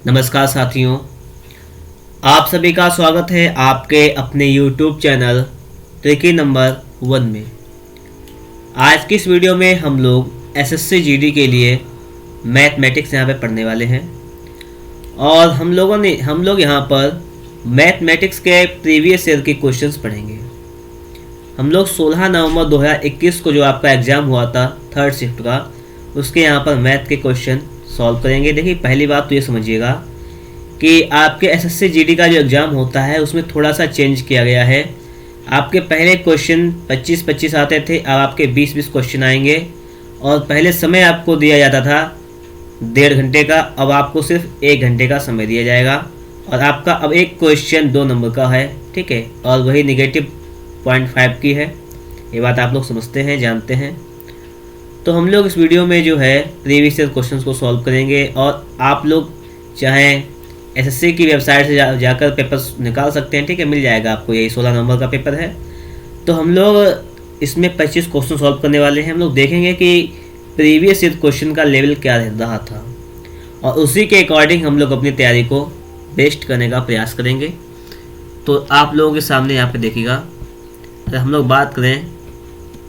नमस्कार साथियों, आप सभी का स्वागत है आपके अपने YouTube चैनल ट्रिकी नंबर 1 में। आज की इस वीडियो में हम लोग एसएससी जीडी के लिए मैथमेटिक्स यहाँ पे पढ़ने वाले हैं और हम लोग यहाँ पर मैथमेटिक्स के प्रीवियस ईयर के क्वेश्चंस पढ़ेंगे। हम लोग 16 नवंबर 2021 को जो आपका एग्ज़ाम हुआ था थर्ड शिफ्ट का, उसके यहाँ पर मैथ के क्वेश्चन सॉल्व करेंगे। देखिए, पहली बात तो ये समझिएगा कि आपके एसएससी जीडी का जो एग्ज़ाम होता है उसमें थोड़ा सा चेंज किया गया है। आपके पहले क्वेश्चन 25-25 आते थे, अब आपके 20-20 क्वेश्चन आएंगे और पहले समय आपको दिया जाता था 1.5 घंटे का, अब आपको सिर्फ 1 घंटे का समय दिया जाएगा और आपका अब एक क्वेश्चन 2 नंबर का है, ठीक है, और वही -0.5 की है। ये बात आप लोग समझते हैं, जानते हैं। तो हम लोग इस वीडियो में जो है प्रीवियस ईयर क्वेश्चंस को सॉल्व करेंगे और आप लोग चाहें एसएससी की वेबसाइट से जाकर पेपर निकाल सकते हैं, ठीक है, मिल जाएगा आपको। यही 16 नवंबर का पेपर है। तो हम लोग इसमें 25 क्वेश्चन सॉल्व करने वाले हैं। हम लोग देखेंगे कि प्रीवियस ईयर क्वेश्चन का लेवल क्या रहा था और उसी के अकॉर्डिंग हम लोग अपनी तैयारी को बेस्ट करने का प्रयास करेंगे। तो आप लोगों के सामने यहाँ पे देखिएगा, अगर हम लोग बात करें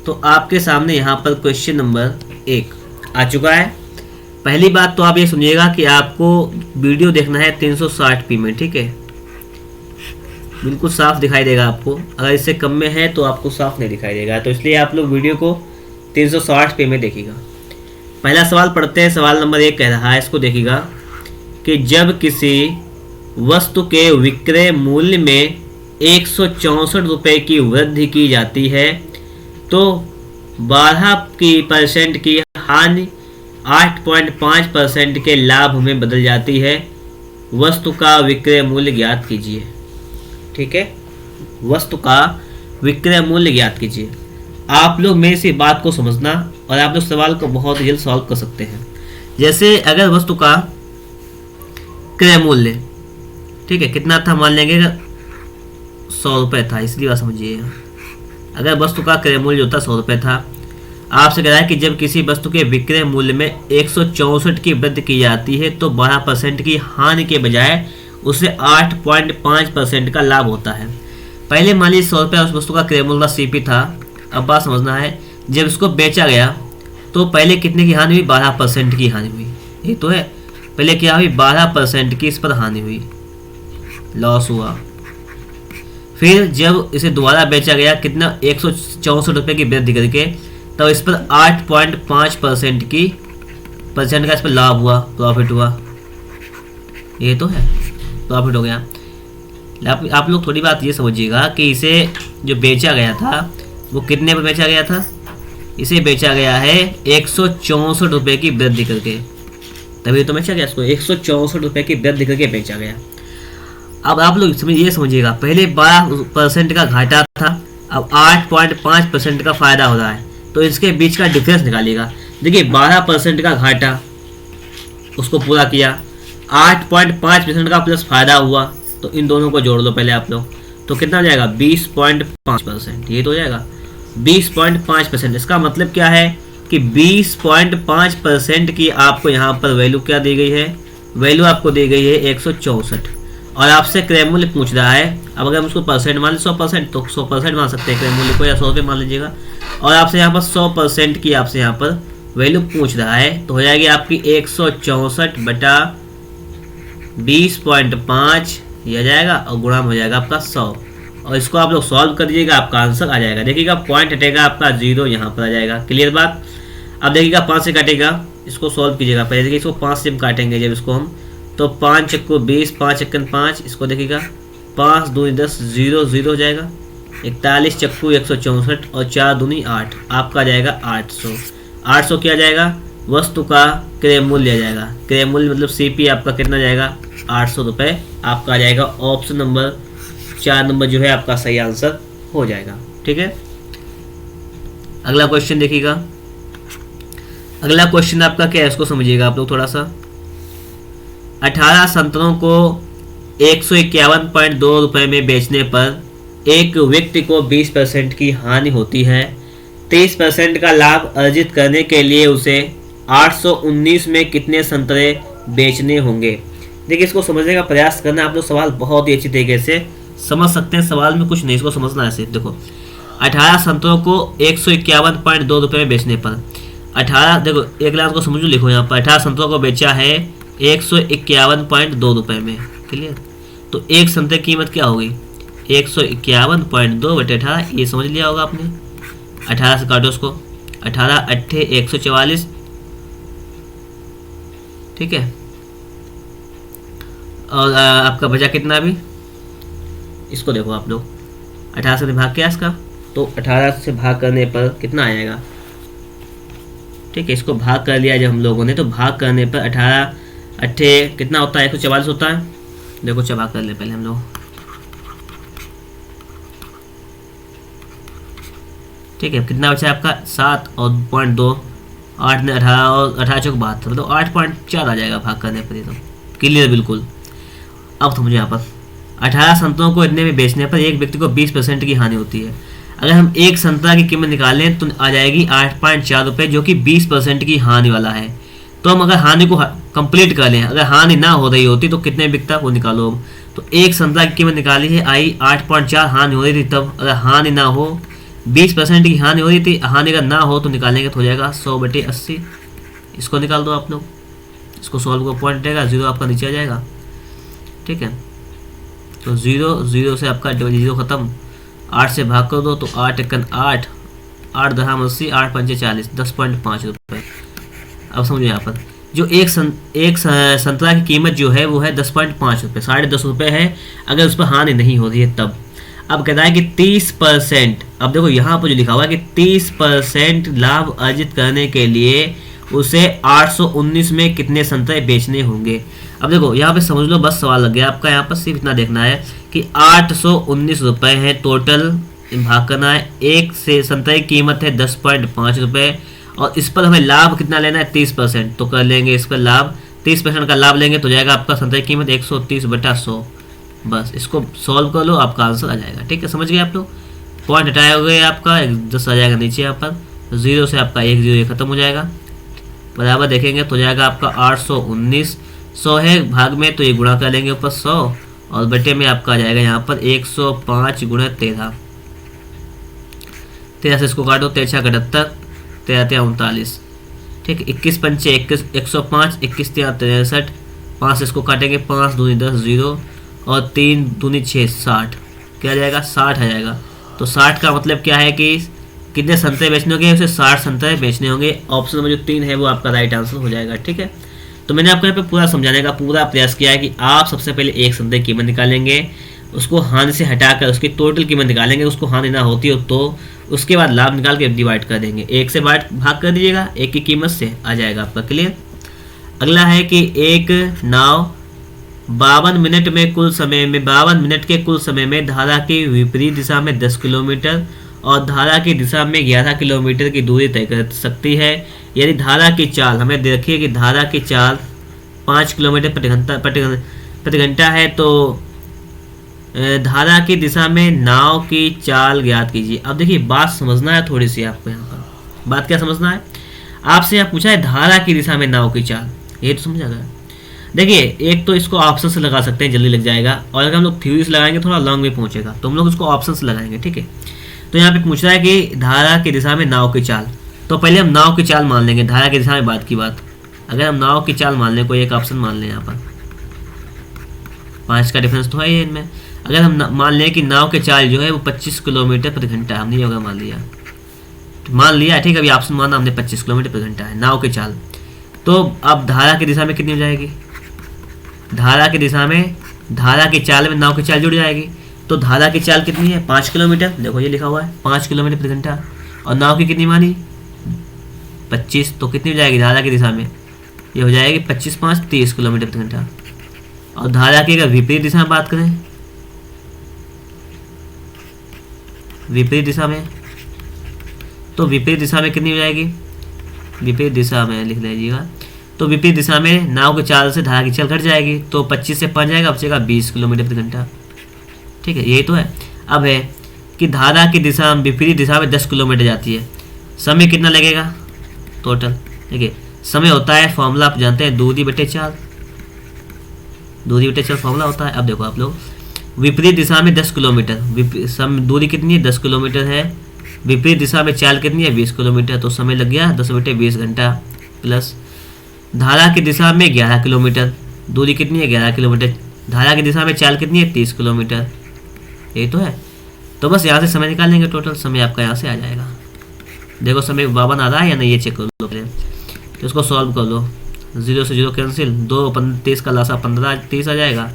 तो आपके सामने यहाँ पर क्वेश्चन नंबर 1 आ चुका है। पहली बात तो आप ये सुनिएगा कि आपको वीडियो देखना है 360p में, ठीक है, बिल्कुल साफ दिखाई देगा आपको। अगर इससे कम में है तो आपको साफ नहीं दिखाई देगा, तो इसलिए आप लोग वीडियो को 360p में देखिएगा। पहला सवाल पढ़ते हैं। सवाल नंबर 1 कह रहा है, इसको देखिएगा कि जब किसी वस्तु के विक्रय मूल्य में 164 रुपये की वृद्धि की जाती है तो 12% की हानि 8.5% के लाभ में बदल जाती है। वस्तु का विक्रय मूल्य ज्ञात कीजिए, ठीक है, वस्तु का विक्रय मूल्य ज्ञात कीजिए। आप लोग मेरी इस बात को समझना और आप लोग सवाल को बहुत जल्द सॉल्व कर सकते हैं। जैसे अगर वस्तु का क्रय मूल्य, ठीक है, कितना था, मान लेंगे 100 रुपये था, इसलिए बात समझिएगा। अगर वस्तु का क्रय मूल्य जो था 100 रुपये था, आपसे कह रहा है कि जब किसी वस्तु के विक्रय मूल्य में 164 की वृद्धि की जाती है तो 12% की हानि के बजाय उसे 8.5% का लाभ होता है। पहले मान लीजिए 100 रुपये उस वस्तु का क्रय मूल्य सीपी था। अब बात समझना है, जब इसको बेचा गया तो पहले कितने की हानि हुई, 12% की हानि हुई। ये तो है, पहले क्या हुई, 12% की इस पर हानि हुई, लॉस हुआ। फिर जब इसे दोबारा बेचा गया, कितना, 164 रुपये की वृद्धि करके, तो इस पर 8.5% का इस पर लाभ हुआ, प्रॉफिट हुआ। ये तो है, प्रॉफिट हो गया। आप लोग थोड़ी बात ये समझिएगा कि इसे जो बेचा गया था वो कितने पर बेचा गया था। इसे बेचा गया है 164 रुपये की वृद्धि करके, तभी तो बेचा गया इसको, 164 रुपये की वृद्धि करके बेचा गया। अब आप लोग ये समझिएगा, पहले 12% का घाटा था, अब 8.5% का फायदा हो रहा है, तो इसके बीच का डिफरेंस निकालिएगा। देखिए, 12% का घाटा उसको पूरा किया, 8.5% का प्लस फायदा हुआ, तो इन दोनों को जोड़ लो पहले आप लोग, तो कितना हो जाएगा, 20.5%। ये तो हो जाएगा 20.5%। इसका मतलब क्या है कि 20.5% की आपको यहाँ पर वैल्यू क्या दी गई है, वैल्यू आपको दी गई है 164 और आपसे क्रय मूल्य पूछ रहा है। अब अगर हम उसको परसेंट मान लें 100%, तो 100% मान सकते हैं क्रय मूल्य को, या 100 रुपये मान लीजिएगा। और आपसे यहाँ पर 100% की आपसे यहाँ पर वैल्यू पूछ रहा है, तो हो जाएगी आपकी 164 बटा 20.5, ये आ जाएगा और गुणा हो जाएगा आपका 100। और इसको आप लोग सॉल्व कर दीजिएगा, आपका आंसर आ जाएगा। देखिएगा, पॉइंट हटेगा आपका 0 यहाँ पर आ जाएगा। क्लियर बात। अब देखिएगा 5 से काटेगा, इसको सॉल्व कीजिएगा। पहले देखिए, इसको 5 से काटेंगे जब इसको हम, तो 5 चक्को 20, 5 चक्कन 5, इसको देखिएगा 5 दूनी 10, 0 0 हो जाएगा। 41 चक्कू 164 और 4 दूनी 8, आपका आ जाएगा 800। 800 क्या जाएगा, वस्तु का क्रय मूल्य आ जाएगा। क्रय मूल्य मतलब सीपी आपका कितना जाएगा, 800 रुपये आपका आ जाएगा। ऑप्शन नंबर 4 नंबर जो है आपका सही आंसर हो जाएगा, ठीक है। अगला क्वेश्चन देखिएगा। अगला क्वेश्चन आपका क्या है, इसको समझिएगा आप लोग थोड़ा सा। 18 संतरों को 151.2 रुपये में बेचने पर एक व्यक्ति को 20% की हानि होती है। 30% का लाभ अर्जित करने के लिए उसे 819 में कितने संतरे बेचने होंगे। देखिए इसको समझने का प्रयास करना, आप लोग सवाल बहुत ही अच्छी तरीके से समझ सकते हैं। सवाल में कुछ नहीं, इसको समझना है सिर्फ। देखो 18 संतरों को 151.2 रुपये में बेचने पर 18, देखो एक लाख को समझो, लिखो यहाँ पर 18 संतरों को बेचा है 151.2 रुपये में। क्लियर? तो एक संतरे की कीमत क्या होगी? 151.2 बटे 18, ये समझ लिया होगा आपने। 18 से काटो उसको, 18 अट्ठे 144, ठीक है। और आपका बचा कितना अभी? इसको देखो आप लोग, 18 से भाग किया इसका, तो 18 से भाग करने पर कितना आएगा? ठीक है, इसको भाग कर लिया जब हम लोगों ने, तो भाग करने पर 18 अट्ठे कितना होता है? 144 होता है। देखो चबा कर ले पहले हम लोग, ठीक है। कितना बचा आपका? 7 और 0.2, 8 ने 18 और 18 चौक 72, तो 8.4 आ जाएगा भाग करने पर। ये तो क्लियर बिल्कुल। अब समझो यहाँ पर 18 संतरों को इतने में बेचने पर एक व्यक्ति को 20% की हानि होती है। अगर हम एक संतरा की कीमत निकालें तो आ जाएगी 8.4 रुपये, जो कि 20% की हानि वाला है। तो हम अगर हानि को कंप्लीट कर लें, अगर हानि ना हो रही होती तो कितने बिकता वो निकालो। तो एक संतरा की कीमत निकाली है, आई 8.4, हानि हो रही थी तब। अगर हानि ना हो, 20% की हानि हो रही थी, हानि अगर ना हो तो निकालेंगे तो हो जाएगा 100/80। इसको निकाल दो आप लोग, इसको सॉल्व को पॉइंट देगा, 0 आपका नीचे आ जाएगा, ठीक है। तो 0 से आपका 0 खत्म, 8 से भाग कर दो तो 8 एकन 8, 8 दहाम 80, 8 पंचे 40, 10.5 रुपये। अब समझो यहाँ पर जो एक संतरा की कीमत जो है वो है 10.5 रुपये, 10.5 रुपये है अगर उस पर हानि नहीं हो रही है तब। अब कहता है कि 30%, अब देखो यहाँ पर जो लिखा हुआ है कि 30% लाभ अर्जित करने के लिए उसे 819 में कितने संतरे बेचने होंगे। अब देखो यहाँ पे समझ लो, बस सवाल लग गया आपका। यहाँ पर सिर्फ इतना देखना है कि 819 रुपये है टोटल, भाग करना है। एक से संतरे की कीमत है 10.5 रुपये और इस पर हमें लाभ कितना लेना है? 30%। तो कर लेंगे इस पर लाभ, 30% का लाभ लेंगे तो जाएगा आपका संतरे की कीमत 130/100। बस इसको सॉल्व कर लो, आपका आंसर आ जाएगा, ठीक है। समझ गए आप लोग? पॉइंट हटाया हो गया आपका, 10 आ जाएगा नीचे यहाँ पर, 0 से आपका 1 0 खत्म हो जाएगा। बराबर देखेंगे तो जाएगा आपका 819, 100 है भाग में तो ये गुणा कर लेंगे ऊपर 100 और बटे में आपका आ जाएगा यहाँ पर 105 × 13, 13 से इसको काटो, 3 6 78, 13 3 39, ठीक। 21 पंचे 21, 105, 21 3 63, 5 से इसको काटेंगे, 5 दूनी 10 0 और 3 दूनी 6 60, क्या आ जाएगा? 60 आ जाएगा। तो 60 का मतलब क्या है कि कितने संतरे बेचने होंगे? उसे 60 संतरे बेचने होंगे। ऑप्शन नंबर जो 3 है वो आपका राइट आंसर हो जाएगा, ठीक है। तो मैंने आपको यहाँ पे पूरा समझाने का पूरा प्रयास किया है कि आप सबसे पहले एक संतरे की कीमत निकालेंगे, उसको हानि से हटाकर उसकी टोटल कीमत निकालेंगे, उसको हानि ना होती हो तो उसके बाद लाभ निकाल के डिवाइड कर देंगे, 1 से भाग कर दीजिएगा, 1 की कीमत से आ जाएगा आपका। क्लियर? अगला है कि एक नाव 52 मिनट में कुल समय में 52 मिनट के कुल समय में धारा की विपरीत दिशा में 10 किलोमीटर और धारा की दिशा में 11 किलोमीटर की दूरी तय कर सकती है। यदि धारा की चाल, हमें देखिए कि धारा की चाल 5 किलोमीटर प्रति घंटा है, तो धारा की दिशा में नाव की चाल ज्ञात कीजिए। अब देखिए बात समझना है थोड़ी सी आपको, यहाँ पर बात क्या समझना है? आपसे यहाँ पूछा है धारा की दिशा में नाव की चाल, ये तो समझा गया। देखिए एक तो इसको ऑप्शन से लगा सकते हैं, जल्दी लग जाएगा, और अगर हम लोग थ्योरी से लगाएंगे थोड़ा लॉन्ग में पहुंचेगा, तो हम लोग उसको ऑप्शन से लगाएंगे, ठीक है। तो यहाँ पे पूछ रहा है कि धारा की दिशा में नाव की चाल, तो पहले हम नाव की चाल मान लेंगे, धारा की दिशा में बात की बात। अगर हम नाव की चाल मान लें, कोई एक ऑप्शन मान लें, यहाँ पर 5 का डिफरेंस तो है ही इनमें। अगर हम मान लें कि नाव की चाल जो है वो 25 किलोमीटर प्रति घंटा, हमने होगा मान लिया, ठीक है। अभी ऑप्शन माना हमने 25 किलोमीटर प्रति घंटा है नाव की चाल। तो अब धारा की दिशा में कितनी हो जाएगी? धारा की दिशा में, धारा की चाल में नाव की चाल जुड़ जाएगी, तो धारा की चाल कितनी है? 5 किलोमीटर, देखो ये लिखा हुआ है 5 किलोमीटर प्रति घंटा, और नाव की कितनी मानी? 25, तो कितनी हो जाएगी धारा की दिशा में? ये हो जाएगी 25 5 30 किलोमीटर प्रति घंटा। और धारा की अगर विपरीत दिशा में बात करें, विपरीत दिशा में, तो विपरीत दिशा में कितनी हो जाएगी? विपरीत दिशा में लिख लीजिएगा, तो विपरीत दिशा में नाव की चाल से धारा की चाल घट जाएगी, तो 25 से 5 जाएगा, बचेगा 20 किलोमीटर प्रति घंटा, ठीक है। यही तो है। अब है कि धारा की दिशा विपरीत दिशा में 10 किलोमीटर जाती है, समय कितना लगेगा टोटल? देखिए समय होता है, फॉर्मूला आप जानते हैं, दूरी बटे चाल, दूरी बटे चल फॉर्मूला होता है। अब देखो आप लोग, विपरीत दिशा में 10 किलोमीटर, दूरी कितनी है 10 किलोमीटर है, विपरीत दिशा में चाल कितनी है 20 किलोमीटर, तो समय लग गया 10 बटे 20 घंटा। प्लस धारा की दिशा में 11 किलोमीटर, दूरी कितनी है 11 किलोमीटर, धारा की दिशा में चाल कितनी है 30 किलोमीटर, यही तो है। तो बस यहाँ से समय निकाल लेंगे, टोटल समय आपका यहाँ से आ जाएगा। देखो समय 52 आ रहा है या नहीं, ये चेक कर लो पहले, तो इसको सॉल्व कर लो। 0 से 0 कैंसिल, 2 30 का लासा 15 30 आ जाएगा,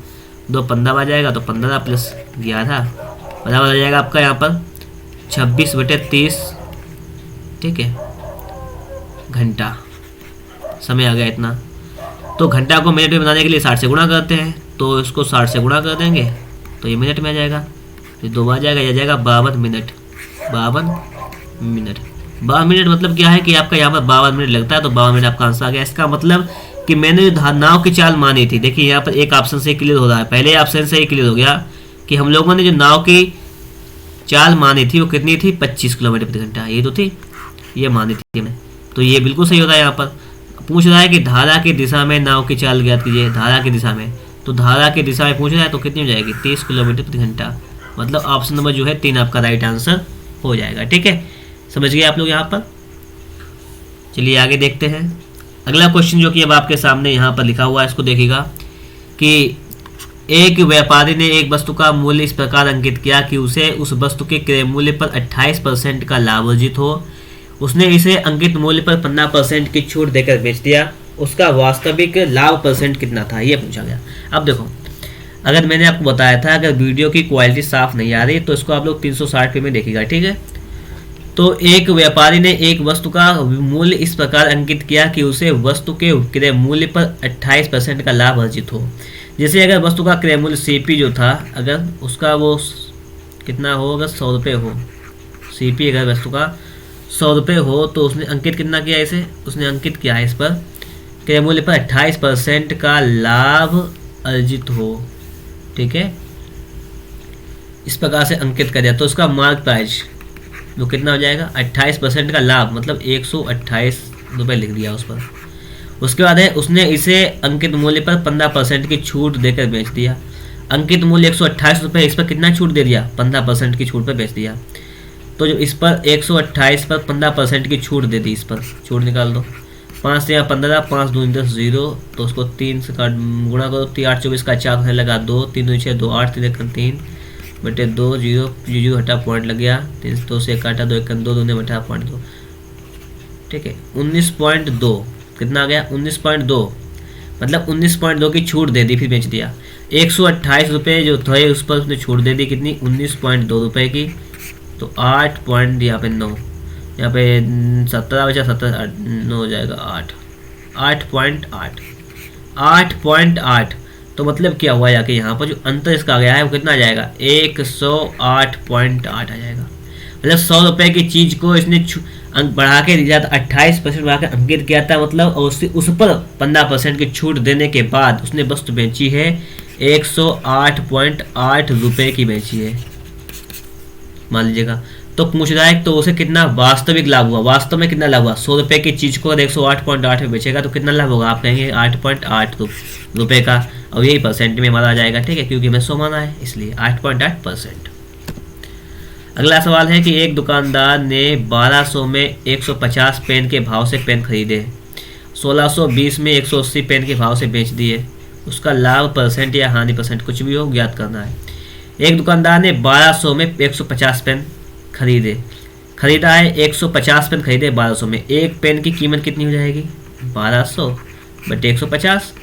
2 15 आ जाएगा, तो 15 प्लस 11 बराबर आ जाएगा आपका यहाँ पर 26 बटे 30, ठीक है, घंटा समय आ गया इतना। तो घंटा को मिनट में बनाने के लिए 60 से गुणा करते हैं, तो इसको 60 से गुणा कर देंगे तो ये मिनट में आ जाएगा, फिर 2 आ जाएगा, यह आ जाएगा 52 मिनट। 52 मिनट मतलब क्या है कि आपका यहाँ पर 52 मिनट लगता है, तो 52 मिनट आपका आंसर आ गया। इसका मतलब कि मैंने जो नाव की चाल मानी थी, देखिए यहाँ पर एक ऑप्शन से क्लियर हो रहा है, पहले ऑप्शन से ही क्लियर हो गया कि हम लोगों ने जो नाव की चाल मानी थी वो कितनी थी 25 किलोमीटर प्रति घंटा, ये तो थी, ये मानी थी मैं, तो ये बिल्कुल सही हो रहा है। यहाँ पर पूछ रहा है कि धारा की दिशा में नाव की चाल ज्ञात कीजिए, धारा की दिशा में, तो धारा की दिशा में पूछ रहा है तो कितनी हो जाएगी 30 किलोमीटर प्रति घंटा, मतलब ऑप्शन नंबर जो है 3 आपका राइट आंसर हो जाएगा। ठीक है, समझ गए आप लोग यहाँ पर। चलिए आगे देखते हैं अगला क्वेश्चन जो कि अब आपके सामने यहाँ पर लिखा हुआ है, इसको देखिएगा कि एक व्यापारी ने एक वस्तु का मूल्य इस प्रकार अंकित किया कि उसे उस वस्तु के क्रय मूल्य पर 28% का लाभ अर्जित हो। उसने इसे अंकित मूल्य पर 15% की छूट देकर बेच दिया। उसका वास्तविक लाभ परसेंट कितना था, ये पूछा गया। अब देखो, अगर मैंने आपको बताया था अगर वीडियो की क्वालिटी साफ नहीं आ रही तो इसको आप लोग 360p में देखिएगा, ठीक है। तो एक व्यापारी ने एक वस्तु का मूल्य इस प्रकार अंकित किया कि उसे वस्तु के क्रय मूल्य पर 28% का लाभ अर्जित हो। जैसे अगर वस्तु का क्रय मूल्य CP जो था, अगर उसका वो कितना हो, अगर 100 रुपये हो, CP अगर वस्तु का 100 रुपये हो, तो उसने अंकित कितना किया, इसे उसने अंकित किया है इस पर क्रय मूल्य पर 28% का लाभ अर्जित हो, ठीक है, इस प्रकार से अंकित कर दिया। तो उसका मार्क प्राइस वो कितना हो जाएगा 28% का लाभ, मतलब 128 रुपये लिख दिया उस पर। उसके बाद है उसने इसे अंकित मूल्य पर 15% की छूट देकर बेच दिया। अंकित मूल्य 128 रुपये, इस पर कितना छूट दे दिया 15% की छूट पर बेच दिया। तो जो इस पर 128 पर 15% की छूट दे दी, इस पर छूट निकाल दो, 5 से 15, 5 दूनी 10 0, तो उसको 3 से गुणा करो, 3 8 24 का 4 लगा 2, 3 2 6 2 8 3 3 बटे 2 0 0 हटा पॉइंट लग गया, 3 2 से काटा 2 1 2 दूने बटा पॉइंट 2, ठीक है 19.2 कितना आ गया 19.2, मतलब 19.2 की छूट दे दी, फिर बेच दिया। 128 रुपये जो थे उस पर उसने छूट दे दी कितनी 19.2 रुपये की, तो 8 पॉइंट यहाँ पे 9, यहाँ पे 17 बचा 17 9 हो जाएगा 8.8। तो मतलब क्या हुआ जाके यहाँ पर जो अंतर इसका गया है वो कितना आ जाएगा 108.8 आ जाएगा। मतलब 100 रुपये की चीज़ को इसने अंक बढ़ा के दिया था, 28% बढ़ा के अंकित किया था, मतलब उस पर 15% की छूट देने के बाद उसने वस्तु बेची है 108.8 रुपये की बेची है, मान लीजिएगा। तो पूछ रहा है तो उसे कितना वास्तविक लाभ हुआ, वास्तव में कितना लाभ हुआ 100 रुपये की चीज़ को अगर 108.8 में बेचेगा तो कितना लाभ होगा, आप कहेंगे 8.8 रुपये का, और यही परसेंट में हमारा आ जाएगा, ठीक है, क्योंकि हमें 100 माना है इसलिए 8.8%। अगला सवाल है कि एक दुकानदार ने 1200 में 150 पेन के भाव से पेन खरीदे, 1620 में 180 पेन के भाव से बेच दिए। उसका लाभ परसेंट या हानि परसेंट कुछ भी हो ज्ञात करना है। एक दुकानदार ने 1200 में 150 पेन खरीदा है, 150 पेन खरीदे 1200 में, एक पेन की कीमत कितनी हो जाएगी 1200 बटे 150,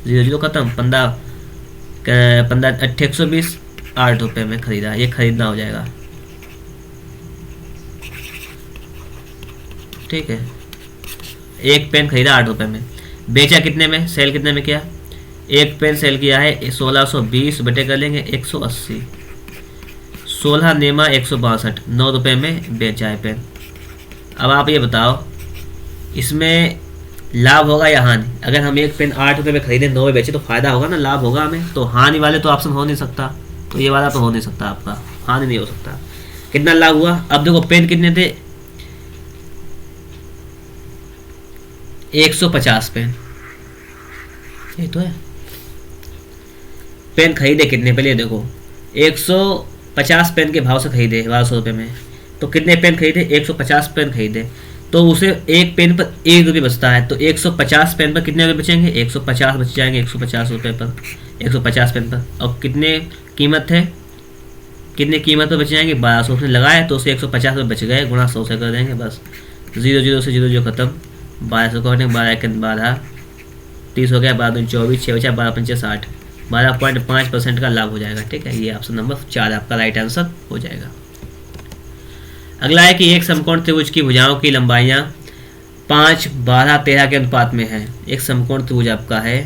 0 0 खत्म, 15 8 120, 8 रुपये में खरीदा, ये खरीदना हो जाएगा, ठीक है। एक पेन खरीदा 8 रुपये में, बेचा कितने में, सेल कितने में किया, एक पेन सेल किया है 1620 बटे कर लेंगे 180, 16 नेमा 162, 9 रुपये में बेचा है पेन। अब आप ये बताओ इसमें लाभ होगा या हानि, अगर हम एक पेन 8 रुपये में खरीदे 9 में बेचे तो फायदा होगा ना, लाभ होगा हमें, तो हानि वाले तो ऑप्शन हो नहीं सकता, तो ये वाला तो हो नहीं सकता, आपका हानि नहीं हो सकता। कितना लाभ हुआ, अब देखो पेन कितने थे 150 पेन, ये तो है पेन खरीदे कितने, पहले देखो 150 पेन के भाव से खरीदे 1200 रुपये में, तो कितने पेन खरीदे, 150 पेन खरीदे, तो उसे एक पेन पर 1 रुपये बचता है, तो 150 पेन पर कितने रुपये बचेंगे, 150 बच जाएंगे 150 रुपये पर, 150 पेन पर। और कितने कीमत है, कितने कीमत पर बच जाएंगे, 1200 उसने लगाए तो उसे 150 रुपये बच गए, गुणा 100 से कर देंगे बस, 0 से 0 खत्म, 1200 को 12 के 12 30 हो गया, 12 24 6 बचा, 12 पंचे 60, 12.5% का लाभ हो जाएगा। ठीक है, ये ऑप्शन नंबर 4 आपका राइट आंसर हो जाएगा। अगला है कि एक समकोण त्रिभुज की भुजाओं की लंबाइयाँ 5, 12, 13 के अनुपात में है। एक समकोण त्रिभुज आपका है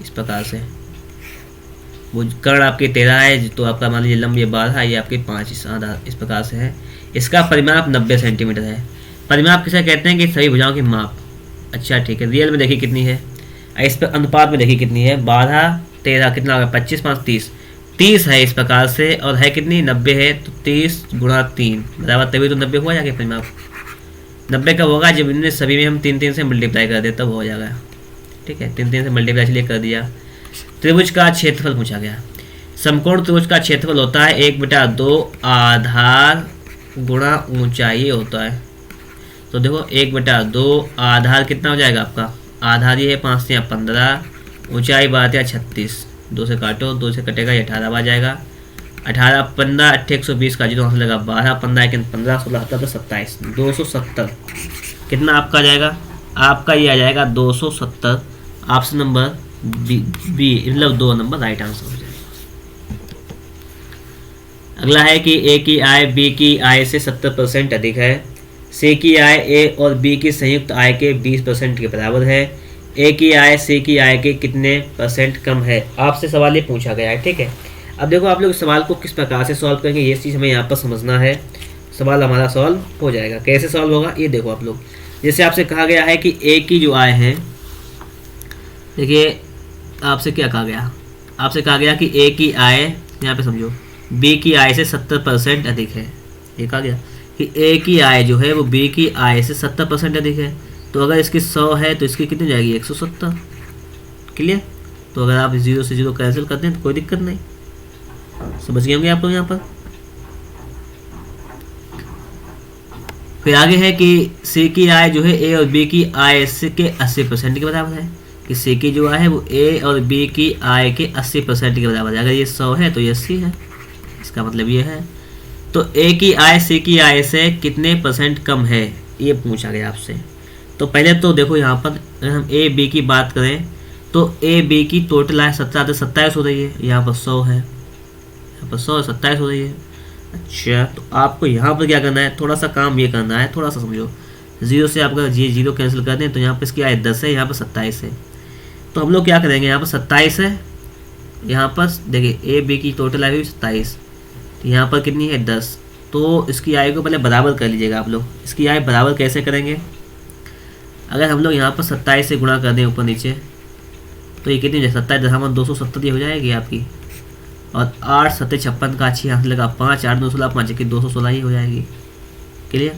इस प्रकार से, वो कर्ण आपके 13 है, तो आपका मान लीजिए लंब ये 12 है, ये आपके 5 इस प्रकार से है। इसका परिमाप 90 सेंटीमीटर है। परिमाप किसे कहते हैं कि सभी भुजाओं की माप। अच्छा ठीक है, रियल में देखिए कितनी है, इस पर अनुपात में देखिए कितनी है, 12, 13 कितना होगा, 25, 5, 30, 30 है इस प्रकार से, और है कितनी 90 है, तो 30 गुणा 3 बराबर, तभी तो 90 हुआ जाएगा परिमाप। 90 कब होगा, जब इनमें सभी में हम 3 से मल्टीप्लाई कर दे तब हो जाएगा। ठीक है, 3 से मल्टीप्लाई इसलिए कर दिया। त्रिभुज का क्षेत्रफल पूछा गया। समकोण त्रिभुज का क्षेत्रफल होता है 1/2 आधार गुणा ऊंचाई होता है। तो देखो 1/2 आधार कितना हो जाएगा आपका, आधार ये है 5 से 15, ऊंचाई 12 या 36, 2 से काटो, 2 से कटेगा ये 18 आ जाएगा, 18 15 8 120 का जीरो लगा 12, 15 15 16 17 27, 270 कितना आपका आ जाएगा, आपका ये आ जाएगा 270। ऑप्शन नंबर बी मतलब 2 नंबर राइट आंसर हो जाएगा। अगला है कि ए की आय बी की आय से 70% अधिक है। सी की आय ए और बी की संयुक्त आय के 20% के बराबर है। ए की आय सी की आय के कितने % कम है, आपसे सवाल ये पूछा गया है। ठीक है, अब देखो आप लोग इस सवाल को किस प्रकार से सॉल्व करेंगे, ये चीज़ हमें यहाँ पर समझना है। सवाल हमारा सॉल्व हो जाएगा, कैसे सॉल्व होगा ये देखो आप लोग। जैसे आपसे कहा गया है कि ए की जो आय है, देखिए आपसे क्या कहा गया, आपसे कहा गया कि ए की आय यहाँ पे समझो बी की आय से 70% अधिक है। ये कहा गया कि ए की आय जो है वो बी की आय से 70% अधिक है। तो अगर इसकी 100 है तो इसकी कितनी जाएगी 170। क्लियर, तो अगर आप 0 से 0 कैंसिल करते हैं तो कोई दिक्कत नहीं, समझ गए होंगे आप लोग यहाँ पर। फिर आगे है कि सी की आय जो है ए और बी की आय से के 80% के बराबर है। कि सी की जो आय है वो ए और बी की आय के 80% के बराबर है। अगर ये 100 है तो ये 80 है, इसका मतलब ये है। तो ए की आय सी की आय से कितने % कम है ये पूछा गया आपसे। तो पहले तो देखो यहाँ पर अगर हम ए बी की बात करें तो ए बी की टोटल आय 27 हो रही है, यहाँ पर 100 है, यहाँ पर 100 27 हो रही है। अच्छा, तो आपको यहाँ पर क्या करना है, थोड़ा सा काम ये करना है, थोड़ा सा समझो। 0 से आप अगर ये 0 कैंसिल कर दें तो यहाँ पर इसकी आय 10 है, यहाँ पर 27 है। तो हम लोग क्या करेंगे, यहाँ पर 27 है, यहाँ पर देखिए ए बी की टोटल आय हुई 27, यहाँ पर कितनी है 10। तो इसकी आय को पहले बराबर कर लीजिएगा आप लोग। इसकी आय बराबर कैसे करेंगे, अगर हम लोग यहाँ पर 27 से गुणा कर दें ऊपर नीचे तो ये कितनी है 27 दशमलव 270 हो जाएगी आपकी। और 8 7 56 का अच्छी यहाँ से लगा 5 8 2 16 5 की 216 ही हो जाएगी। क्लियर,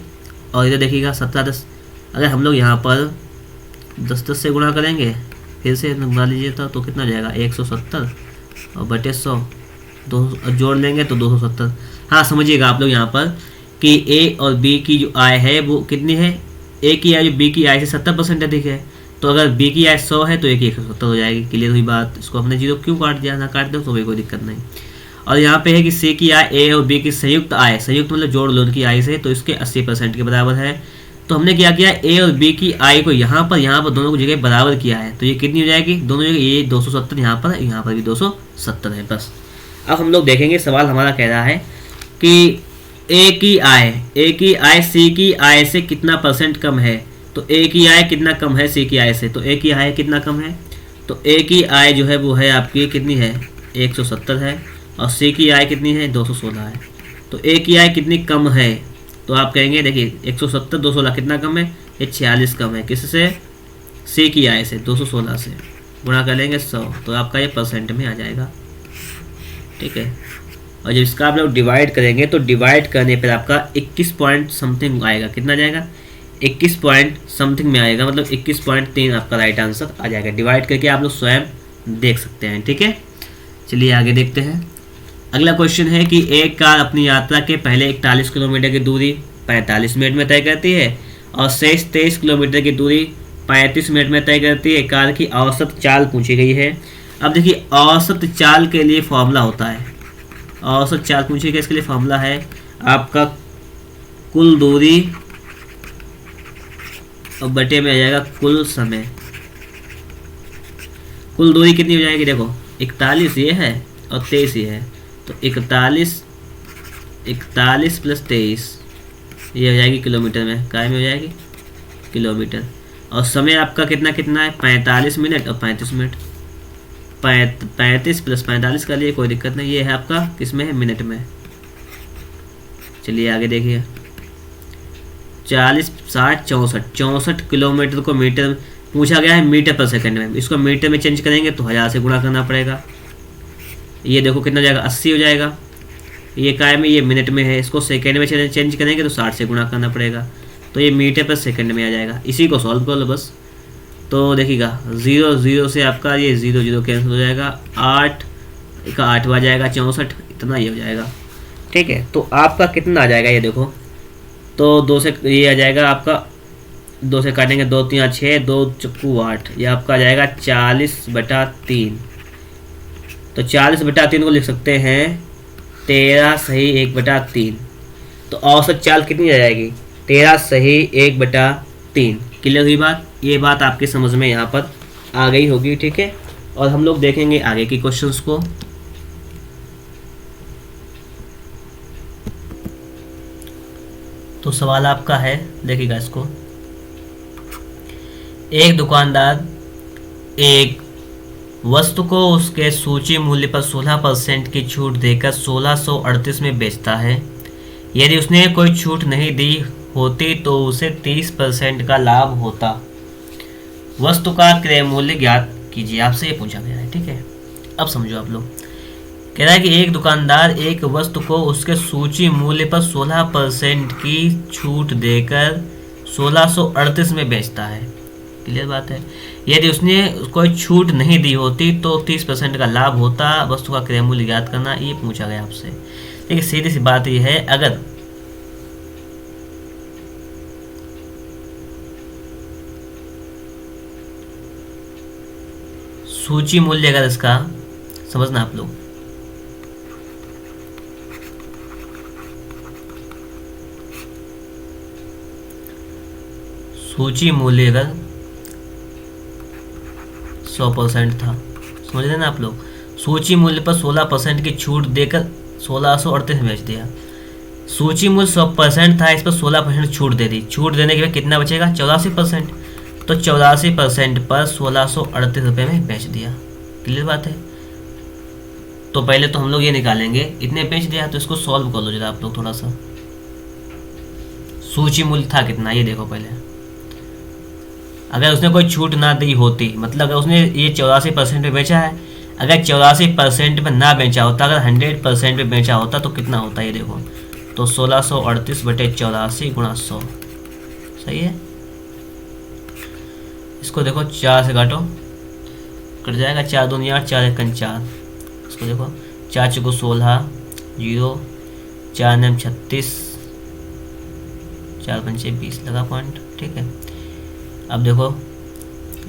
और इधर देखिएगा 17 10, अगर हम लोग यहाँ पर 10 से गुणा करेंगे फिर से मान लीजिए तो कितना जाएगा 170 और बटे 100 2 जोड़ लेंगे तो 270। हाँ समझिएगा आप लोग यहाँ पर कि ए और बी की जो आय है वो कितनी है, ए की आय जो बी की आय से 70% अधिक है। तो अगर बी की आय 100 है तो ए की 170 हो जाएगी। क्लियर हुई बात, इसको हमने 0 क्यों काट दिया, ना काट दो तो भी कोई दिक्कत नहीं। और यहाँ पे है कि सी की आय ए और बी की संयुक्त आय, संयुक्त मतलब जोड़ लो उनकी आय से, तो इसके 80% के बराबर है। तो हमने क्या किया, ए और बी की आय को यहाँ पर दोनों की जगह बराबर किया है। तो ये कितनी हो जाएगी, दोनों जगह ये 270 यहाँ पर भी 270 है बस। अब हम लोग देखेंगे सवाल हमारा कह रहा है कि ए की आय सी की आय से कितना % कम है। तो ए की आय कितना कम है सी की आय से, तो ए की आय कितना कम है, तो ए की आय जो है वो है आपकी कितनी है 170 है, और सी की आय कितनी है 216 है। तो ए की आय कितनी कम है, तो आप कहेंगे देखिए 170 216 कितना कम है, ये 46 कम है। किससे, सी की आय से 216 से गुणा कर लेंगे 100, तो आपका ये % में आ जाएगा। ठीक है, और जब इसका आप लोग डिवाइड करेंगे तो डिवाइड करने पर आपका 21 पॉइंट समथिंग आएगा। कितना जाएगा 21 पॉइंट समथिंग में आएगा, मतलब 21.3 आपका राइट आंसर आ जाएगा। डिवाइड करके आप लोग स्वयं देख सकते हैं। ठीक है, चलिए आगे देखते हैं। अगला क्वेश्चन है कि एक कार अपनी यात्रा के पहले 41 किलोमीटर की दूरी 45 मिनट में तय करती है और शेष 23 किलोमीटर की दूरी 35 मिनट में तय करती है। कार की औसत चाल पूछी गई है। अब देखिए औसत चाल के लिए फॉर्मूला होता है, औसत चाल पूछी गई, इसके लिए फॉर्मूला है आपका कुल दूरी और बटे में आ जाएगा कुल समय। कुल दूरी कितनी हो जाएगी, देखो 41 ये है और 23 ये है, तो 41 प्लस 23 ये हो जाएगी किलोमीटर में, काय में हो जाएगी किलोमीटर। और समय आपका कितना कितना है 45 मिनट और 35 मिनट। 35 प्लस 45 का लिए कोई दिक्कत नहीं, ये है आपका किस में है मिनट में। चलिए आगे देखिए 40 60 64 किलोमीटर को मीटर पूछा गया है मीटर पर सेकंड में, इसको मीटर में चेंज करेंगे तो 1000 से गुणा करना पड़ेगा। ये देखो कितना हो जाएगा 80 हो जाएगा, ये काय में ये मिनट में है, इसको सेकंड में चेंज करेंगे तो 60 से गुणा करना पड़ेगा, तो ये मीटर पर सेकंड में आ जाएगा। इसी को सॉल्व कर लो बस। तो देखिएगा 0 0 से आपका ये 0 0 कैंसिल हो जाएगा, 8 का 8 आ जाएगा 64, इतना ये हो जाएगा। ठीक है, तो आपका कितना आ जाएगा ये देखो, तो 2 से ये आ जाएगा आपका, 2 से काटेंगे 2 3 6 2 चक्कू 8, ये आपका आ जाएगा 40/3। तो 40/3 को लिख सकते हैं 13 सही 1/3। तो औसत चाल कितनी आ जाएगी 13 सही 1/3। क्लियर हुई बात, ये बात आपके समझ में यहाँ पर आ गई होगी। ठीक है, और हम लोग देखेंगे आगे की क्वेश्चंस को। तो सवाल आपका है, देखिएगा इसको। एक दुकानदार एक वस्तु को उसके सूची मूल्य पर 16% की छूट देकर 1638 में बेचता है। यदि उसने कोई छूट नहीं दी होती तो उसे 30% का लाभ होता। वस्तु का क्रय मूल्य ज्ञात कीजिए, आपसे ये पूछा गया है। ठीक है, अब समझो आप लोग। कह रहा है कि एक दुकानदार एक वस्तु को उसके सूची मूल्य पर 16% की छूट देकर 1638 में बेचता है। क्लियर बात है। यदि उसने कोई छूट नहीं दी होती तो 30% का लाभ होता। वस्तु का क्रय मूल्य ज्ञात करना, ये पूछा गया आपसे। देखिए सीधी सी बात ये है, अगर सूची मूल्य अगर इसका समझना आप लोग, सूची मूल्य अगर 100% था, समझ रहे ना आप लोग। सूची मूल्य पर 16% की छूट देकर 1638 में बेच दिया। सूची मूल्य 100% था, इस पर 16% छूट दे दी। छूट देने के बाद कितना बचेगा 84%। तो 84% पर 1638 रुपये में बेच दिया। क्लियर बात है। तो पहले तो हम लोग ये निकालेंगे, इतने बेच दिया, तो इसको सॉल्व कर लो जरा आप लोग थोड़ा सा। सूची मूल्य था कितना ये देखो पहले। अगर उसने कोई छूट ना दी होती, मतलब अगर उसने ये 84% पे बेचा है, अगर 84% पे ना बेचा होता, अगर 100% पे बेचा होता तो कितना होता ये देखो। तो 1638/84 × 100 सही है। इसको देखो 4 से काटो, कट जाएगा 4 दूनी 8 4 1 4। इसको देखो 4 चौको 16 0 4 9 36 4 पंचे 20 लगा पॉइंट। ठीक है, अब देखो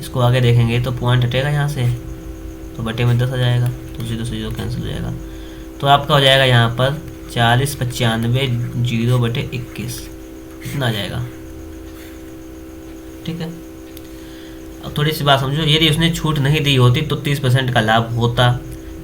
इसको आगे देखेंगे तो पॉइंट हटेगा यहाँ से, तो बटे में 10 आ जाएगा, तो 0 से 0 कैंसिल हो जाएगा। तो आपका हो जाएगा यहाँ पर 40 95 0/21 इतना आ जाएगा। ठीक है, अब थोड़ी सी बात समझो। यदि उसने छूट नहीं दी होती तो 30% का लाभ होता।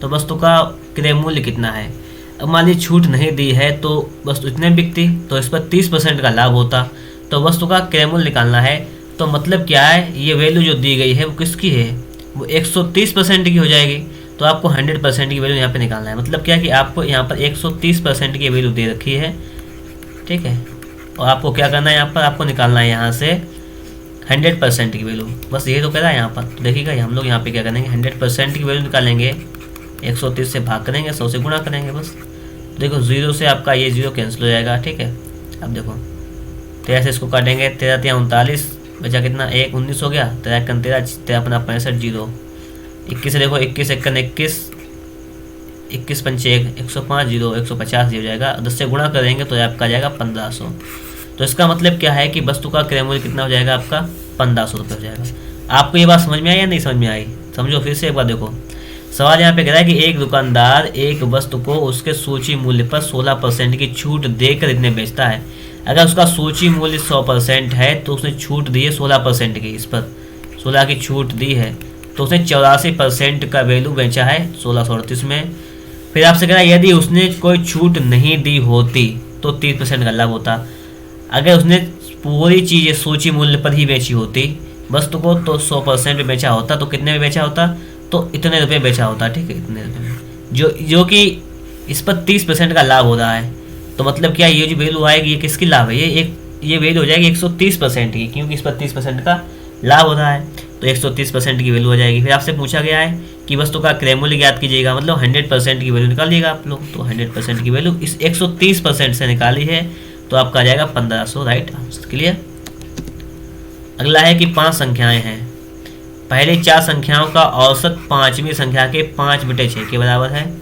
तो वस्तु का क्रय मूल्य कितना है। अब मान लीजिए छूट नहीं दी है तो वस्तु इतने बिकती, तो इस पर 30% का लाभ होता। तो वस्तु का क्रय मूल्य निकालना है, तो मतलब क्या है, ये वैल्यू जो दी गई है वो किसकी है, वो 130% की हो जाएगी। तो आपको 100% की वैल्यू यहाँ पे निकालना है। मतलब क्या कि आपको यहाँ पर 130% की वैल्यू दे रखी है। ठीक है, और आपको क्या करना है, यहाँ पर आपको निकालना है यहाँ से 100% की वैल्यू। बस ये तो कह रहा है यहाँ पर। तो देखिएगा हम लोग यहाँ पे क्या करेंगे, 100% की वैल्यू निकालेंगे, 130 से भाग करेंगे, 100 से गुणा करेंगे बस। देखो 0 से आपका ये 0 कैंसिल हो जाएगा। ठीक है, अब देखो 13 से इसको काटेंगे, 13 3 39 बचा कितना 1 19 हो गया, 13 13 13 65 0 21 से देखो 21 1 21 21 पंचे 105 जीरो 150 हो जाएगा, 10 से गुणा करेंगे तो आपका आ जाएगा 1500। तो इसका मतलब क्या है कि वस्तु का क्रय मूल्य कितना हो जाएगा आपका 1500 रुपये हो जाएगा। आपको ये बात समझ में आई या नहीं समझ में आई? समझो फिर से एक बार देखो। सवाल यहाँ पे कह रहा है कि एक दुकानदार एक वस्तु को उसके सूची मूल्य पर 16% की छूट देकर इतने बेचता है। अगर उसका सूची मूल्य 100% है तो उसने छूट दी है 16% की, इस पर 16 की छूट दी है, तो उसने 84% का वैल्यू बेचा है 1638 में। फिर आपसे कह रहा है यदि उसने कोई छूट नहीं दी होती तो 30% का लाभ होता। अगर उसने पूरी चीज़ें सूची मूल्य पर ही बेची होती वस्तु को तो 100% में बेचा होता, तो कितने में बेचा होता? तो इतने रुपये बेचा होता, ठीक है, इतने रुपये में, जो कि इस पर 30% का लाभ हो रहा है। तो मतलब क्या ये जो वैल्यू आएगी ये किसकी लाभ है? ये वैल्यू हो जाएगी 130% की, क्योंकि इस पर 30% का लाभ हो रहा है, तो 130% की वैल्यू हो जाएगी। फिर आपसे पूछा गया है कि वस्तु का क्रय मूल्य ज्ञात कीजिएगा, मतलब 100% की वैल्यू निकालिएगा आप लोग। तो 100% की वैल्यू इस 130% से निकाली है तो आपका आ जाएगा 1500, राइट आंसर। क्लियर। अगला है कि 5 संख्याएं हैं, पहले 4 संख्याओं का औसत 5वीं संख्या के 5/6 के बराबर है।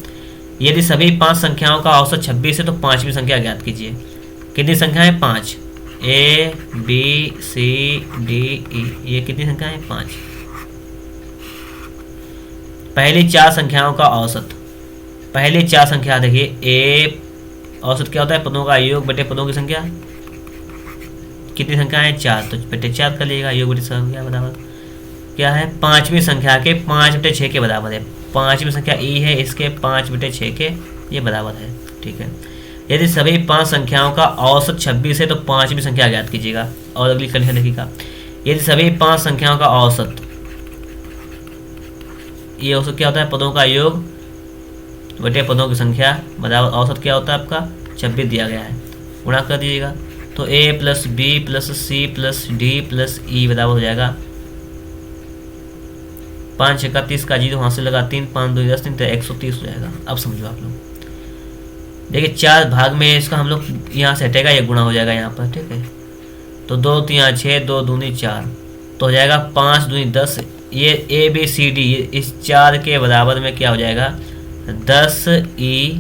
यदि सभी 5 संख्याओं का औसत 26 है तो 5वीं संख्या ज्ञात कीजिए। कितनी संख्याएं? 5। A B C D E, ये कितनी संख्या है? 5। पहली 4 संख्याओं का औसत, पहले 4 संख्या देखिए, A औसत क्या होता है? पदों का योग बटे पदों की संख्या। कितनी संख्या है? 4, तो बटे 4 कर लेगा, योग बटे संख्या बराबर क्या है? 5वीं संख्या के 5/6 के बराबर है। 5वीं संख्या E है, इसके 5/6 के ये बराबर है, ठीक है। यदि सभी 5 संख्याओं का औसत 26 है तो 5वीं संख्या ज्ञात कीजिएगा। और अगली कंडीशन देखिएगा, यदि सभी 5 संख्याओं का औसत, ये औसत क्या होता है? पदों का योग बटे पदों की संख्या बराबर औसत क्या होता है आपका? 26 दिया गया है, गुणा कर दीजिएगा। तो A + B + C + D + E बराबर हो जाएगा 5 × 30 का 0 हाथ से लगा 3, 5 2 10 3, तो 130 हो जाएगा। अब समझो आप लोग, देखिए 4 भाग में इसका हम लोग यहाँ से हटेगा, ये गुणा हो जाएगा यहाँ पर, ठीक है। तो 2 3 6, 2 दूनी 4, तो हो जाएगा 5 दूनी 10। ये A B C D इस 4 के बराबर में क्या हो जाएगा? 10E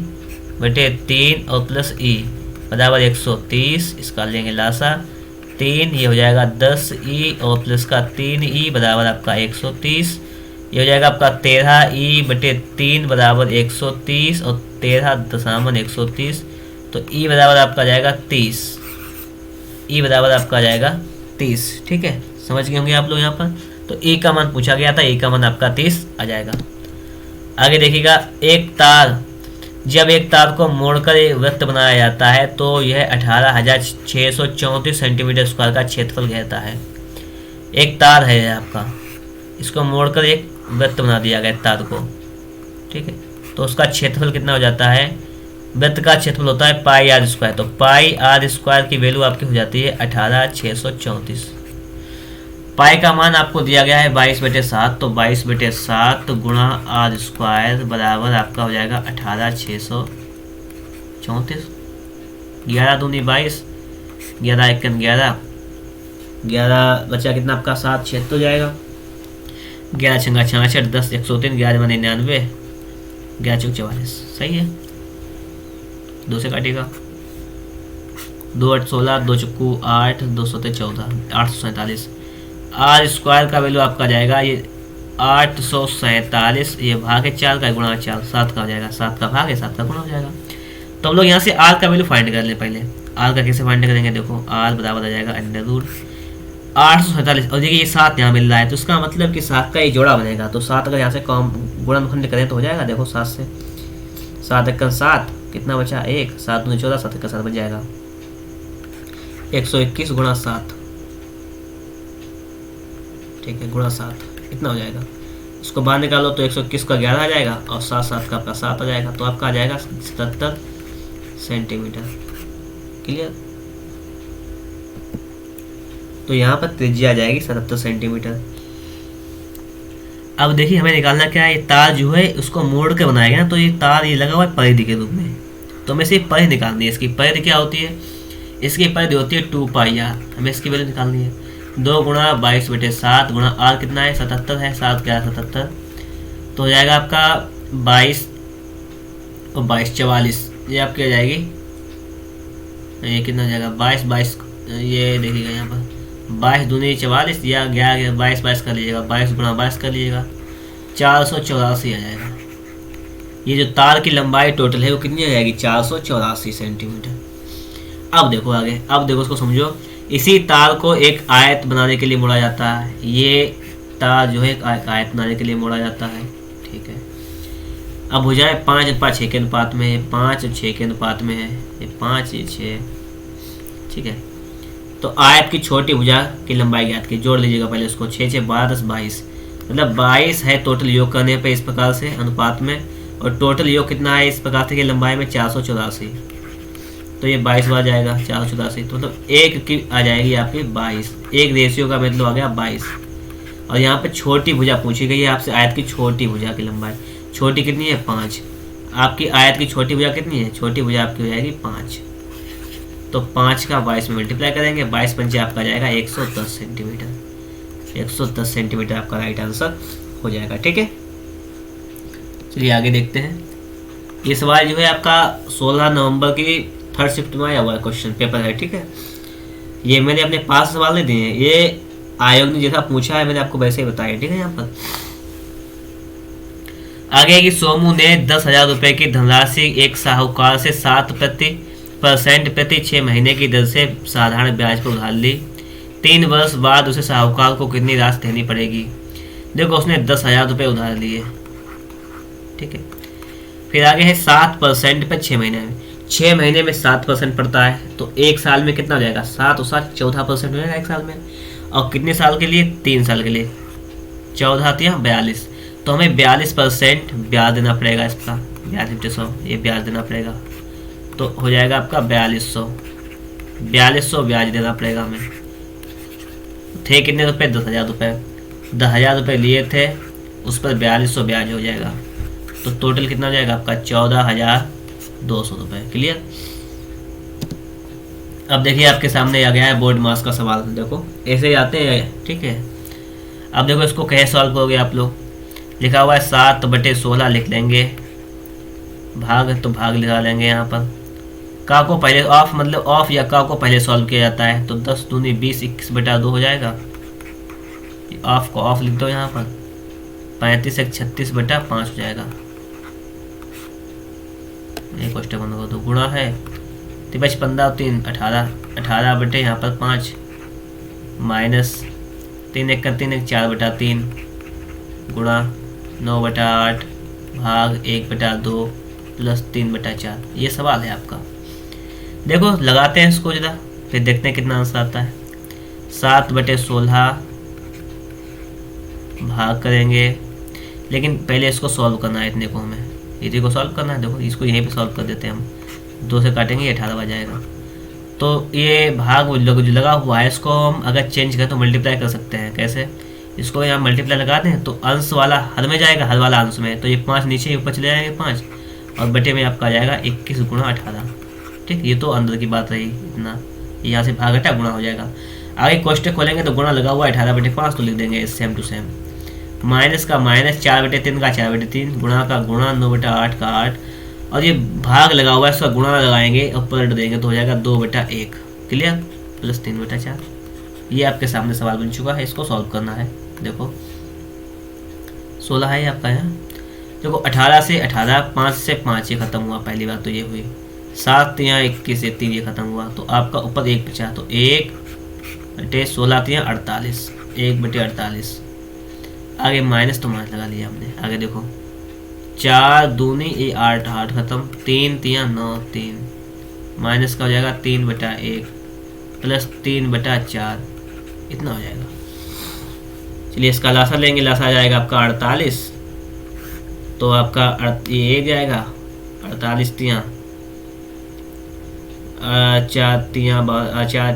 बटे 3 और प्लस E बराबर 130। इसका लेंगे लासा 3, ये हो जाएगा 10E और प्लस का 3E बराबर आपका 130। ये हो जाएगा आपका 13E बटे 3 बराबर 130 और 13.130, तो E बराबर आपका आ जाएगा 30। E बराबर आपका आ जाएगा 30, ठीक है, समझ गए होंगे आप लोग यहाँ पर। तो E का मान पूछा गया था, E का मान आपका 30 आ जाएगा। आगे देखिएगा, जब एक तार को मोड़कर एक वृत्त बनाया जाता है तो यह 18,634 सेंटीमीटर स्क्वायर का क्षेत्रफल घेरता है। एक तार है आपका, इसको मोड़कर एक वृत्त बना दिया गया तार को, ठीक है, तो उसका क्षेत्रफल कितना हो जाता है? वृत्त का क्षेत्रफल होता है πr², तो πr² की वैल्यू आपकी हो जाती है 18,634। पाई का मान आपको दिया गया है 22/7, तो 22/7 गुणा r² बराबर आपका हो जाएगा 18,634। 11 दूनी 22, 11 × 11, 11 बचा कितना आपका 7, 76 हो जाएगा। 11 × 66, 10 103, 11 × 99, 11 × 44, सही है। 2 से काटेगा, 2 8 16, 2 चुक्कू 8, 2 7 14, 847। r² का वैल्यू आपका जाएगा ये 847, ये भाग है 4 का गुणा 4, 7 का हो जाएगा, 7 का भाग है 7 का गुणा हो जाएगा। तो हम लोग यहाँ से r का वैल्यू फाइंड कर लें। पहले r का कैसे फाइंड करेंगे? देखो r बराबर आ जाएगा √847, और देखिए ये 7 यहाँ मिल रहा है, तो इसका मतलब कि 7 का ये जोड़ा बनेगा। तो 7 अगर यहाँ से कम गुणनखंड करें तो हो जाएगा, देखो 7 से 7 × 7 कितना बचा? 1, 7 दूनी 14, 7 × 7 बच जाएगा 121 × 7, ठीक है, गुणा 7 इतना हो जाएगा। इसको बाहर निकालो तो 121 का 11 आ जाएगा और 7 7 का आपका 7 आ जाएगा, तो आपका आ जाएगा 77 सेंटीमीटर। क्लियर। तो यहाँ पर त्रिज्या आ जाएगी 77 सेंटीमीटर। अब देखिए हमें निकालना क्या है, ये तार जो है उसको मोड़ के बनाया गया ना, तो ये तार ये लगा हुआ है परिधि के रूप में, तो हमें सिर्फ परिधि निकालनी है। इसकी परिधि क्या होती है? इसकी परिधि होती है 2πr, हमें इसकी वैल्यू निकालनी है। 2 गुणा 22/7 गुणा r कितना है? 77 है, 7 क्या 77, तो हो जाएगा आपका 22 और 22 44, ये आपकी आ जाएगी, ये कितना हो जाएगा 22 22, ये देखिएगा यहाँ पर 22 दूनी 44 या 11 22 22 कर लीजिएगा, 22 गुणा 22 कर लीजिएगा, 484 आ जाएगा। ये जो तार की लंबाई टोटल है वो कितनी आ जाएगी 484 सेंटीमीटर। अब देखो आगे, अब देखो उसको समझो। इसी तार को एक आयत बनाने के लिए मोड़ा जाता है, ये तार जो है एक आयत बनाने के लिए मोड़ा जाता है, ठीक है। अब हो जाए 5:6 के अनुपात में है, 5 और 6 के अनुपात में है, ये 5 ये 6, ठीक है। तो आयत की छोटी भुजा की लंबाई ज्ञात की, जोड़ लीजिएगा पहले उसको, 6 6 12 10 22, मतलब 22 है टोटल योग करने पे इस प्रकार से अनुपात में, और टोटल योग कितना है इस प्रकार से कि लंबाई में 484, तो ये 22 बार जाएगा 484, तो मतलब एक की आ जाएगी आपकी 22, एक रेशियो का मतलब आ गया 22। और यहाँ पे छोटी भुजा पूछी गई है आपसे, आयत की छोटी भुजा की लंबाई, छोटी कितनी है 5, आपकी आयत की छोटी भुजा कितनी है, छोटी भुजा आपकी हो जाएगी 5, तो 5 का 22 में मल्टीप्लाई करेंगे, 22 पंचे आपका जाएगा 110 सेंटीमीटर, 110 सेंटीमीटर आपका राइट आंसर हो जाएगा, ठीक है। चलिए आगे देखते हैं। ये सवाल जो है आपका 16 नवंबर की थर्ड शिफ्ट में आया हुआ है, क्वेश्चन पेपर है, ठीक है। ये मैंने अपने पास सवाल नहीं दिए हैं, ये आयोग ने जैसा पूछा है मैंने आपको वैसे ही बताया, ठीक है। यहाँ पर आगे कि सोमू ने 10,000 रुपए की धनराशि एक साहूकार से 7% प्रति 6 महीने की दर से साधारण ब्याज पर उधार ली। 3 वर्ष बाद उसे साहूकार को कितनी राशि देनी पड़ेगी। देखो उसने 10,000 रुपये उधार लिए, ठीक है। फिर आगे है 7% पर 6 महीने में, 6 महीने में 7% पड़ता है, तो एक साल में कितना हो जाएगा 7 और 7 14% हो जाएगा एक साल में। और कितने साल के लिए 3 साल के लिए 14 या 42, तो हमें 42% ब्याज देना पड़ेगा इसका, ब्याज 100 ये ब्याज देना पड़ेगा, तो हो जाएगा आपका 4200 ब्याज देना पड़ेगा हमें। थे कितने रुपए 10,000 रुपये, 10,000 रुपये लिए थे, उस पर 4200 ब्याज हो जाएगा, तो टोटल कितना हो जाएगा आपका 14,200 रुपये। क्लियर। अब देखिए आपके सामने आ गया है बोर्ड मास का सवाल, देखो ऐसे ही आते हैं, ठीक है। अब देखो इसको कैसे सॉल्व करोगे आप लोग, लिखा हुआ है 7/16 लिख लेंगे, भाग तो भाग लगा लेंगे यहाँ पर, का को पहले ऑफ मतलब ऑफ या का को पहले सॉल्व किया जाता है, तो 10 दूनी 20 21/2 हो जाएगा, ऑफ को ऑफ लिख दो यहाँ पर, 35 1 36/5 हो जाएगा। एक क्वेश्चन बंद कर दो, गुणा है 15 15 3 18 18 बटे यहाँ पर 5 माइनस 3 1 3 1 4/3 गुणा 9/8 भाग 1/2 प्लस 3/4। ये सवाल है आपका। देखो लगाते हैं इसको जरा, फिर देखते हैं कितना आंसर आता है। 7/16 भाग करेंगे, लेकिन पहले इसको सॉल्व करना है, इतने को हमें इसी को सॉल्व करना है। देखो इसको यहीं पे सॉल्व कर देते हैं हम, 2 से काटेंगे 18 आ जाएगा। तो ये भाग जो लगा हुआ है इसको हम अगर चेंज करें तो मल्टीप्लाई कर सकते हैं। कैसे, इसको यहाँ मल्टीप्लाई लगा दें तो अंश वाला हर में जाएगा, हर वाला अंश में, तो ये 5 नीचे ऊपर चले जाएंगे 5, और बटे में आपका आ जाएगा 21 गुणा 18। ठीक, ये तो अंदर की बात रही, इतना यहाँ से भाग घटा गुणा हो जाएगा। आगे कोष्टक खोलेंगे तो गुणा लगा हुआ है 18/5, तो लिख देंगे सेम टू सेम। माइनस का माइनस, 4/3 का 4/3, गुणा का गुणा, 9/8 का 8, और ये भाग लगा हुआ है इसका गुणा लगाएंगे और पलट देंगे तो हो जाएगा 2/1। Clear, plus 3/4। ये आपके सामने सवाल बन चुका है, इसको सॉल्व करना है। देखो 16 है आपका यहाँ। देखो 18 से 18, 5 से 5 ये खत्म हुआ, पहली बात तो ये हुई। 7 यहाँ 21 से 3 ये खत्म हुआ, तो आपका ऊपर 1 बचा, तो 1/16 48, 1/48। आगे माइनस तो माइनस लगा लिया हमने। आगे देखो 4 दूनी 8, 8 खत्म, 3 3 9 3, माइनस का हो जाएगा 3/1 प्लस 3/4, इतना हो जाएगा। चलिए इसका लासा लेंगे, लासा आ जाएगा आपका 48, तो आपका ये एक जाएगा 48 3 4 3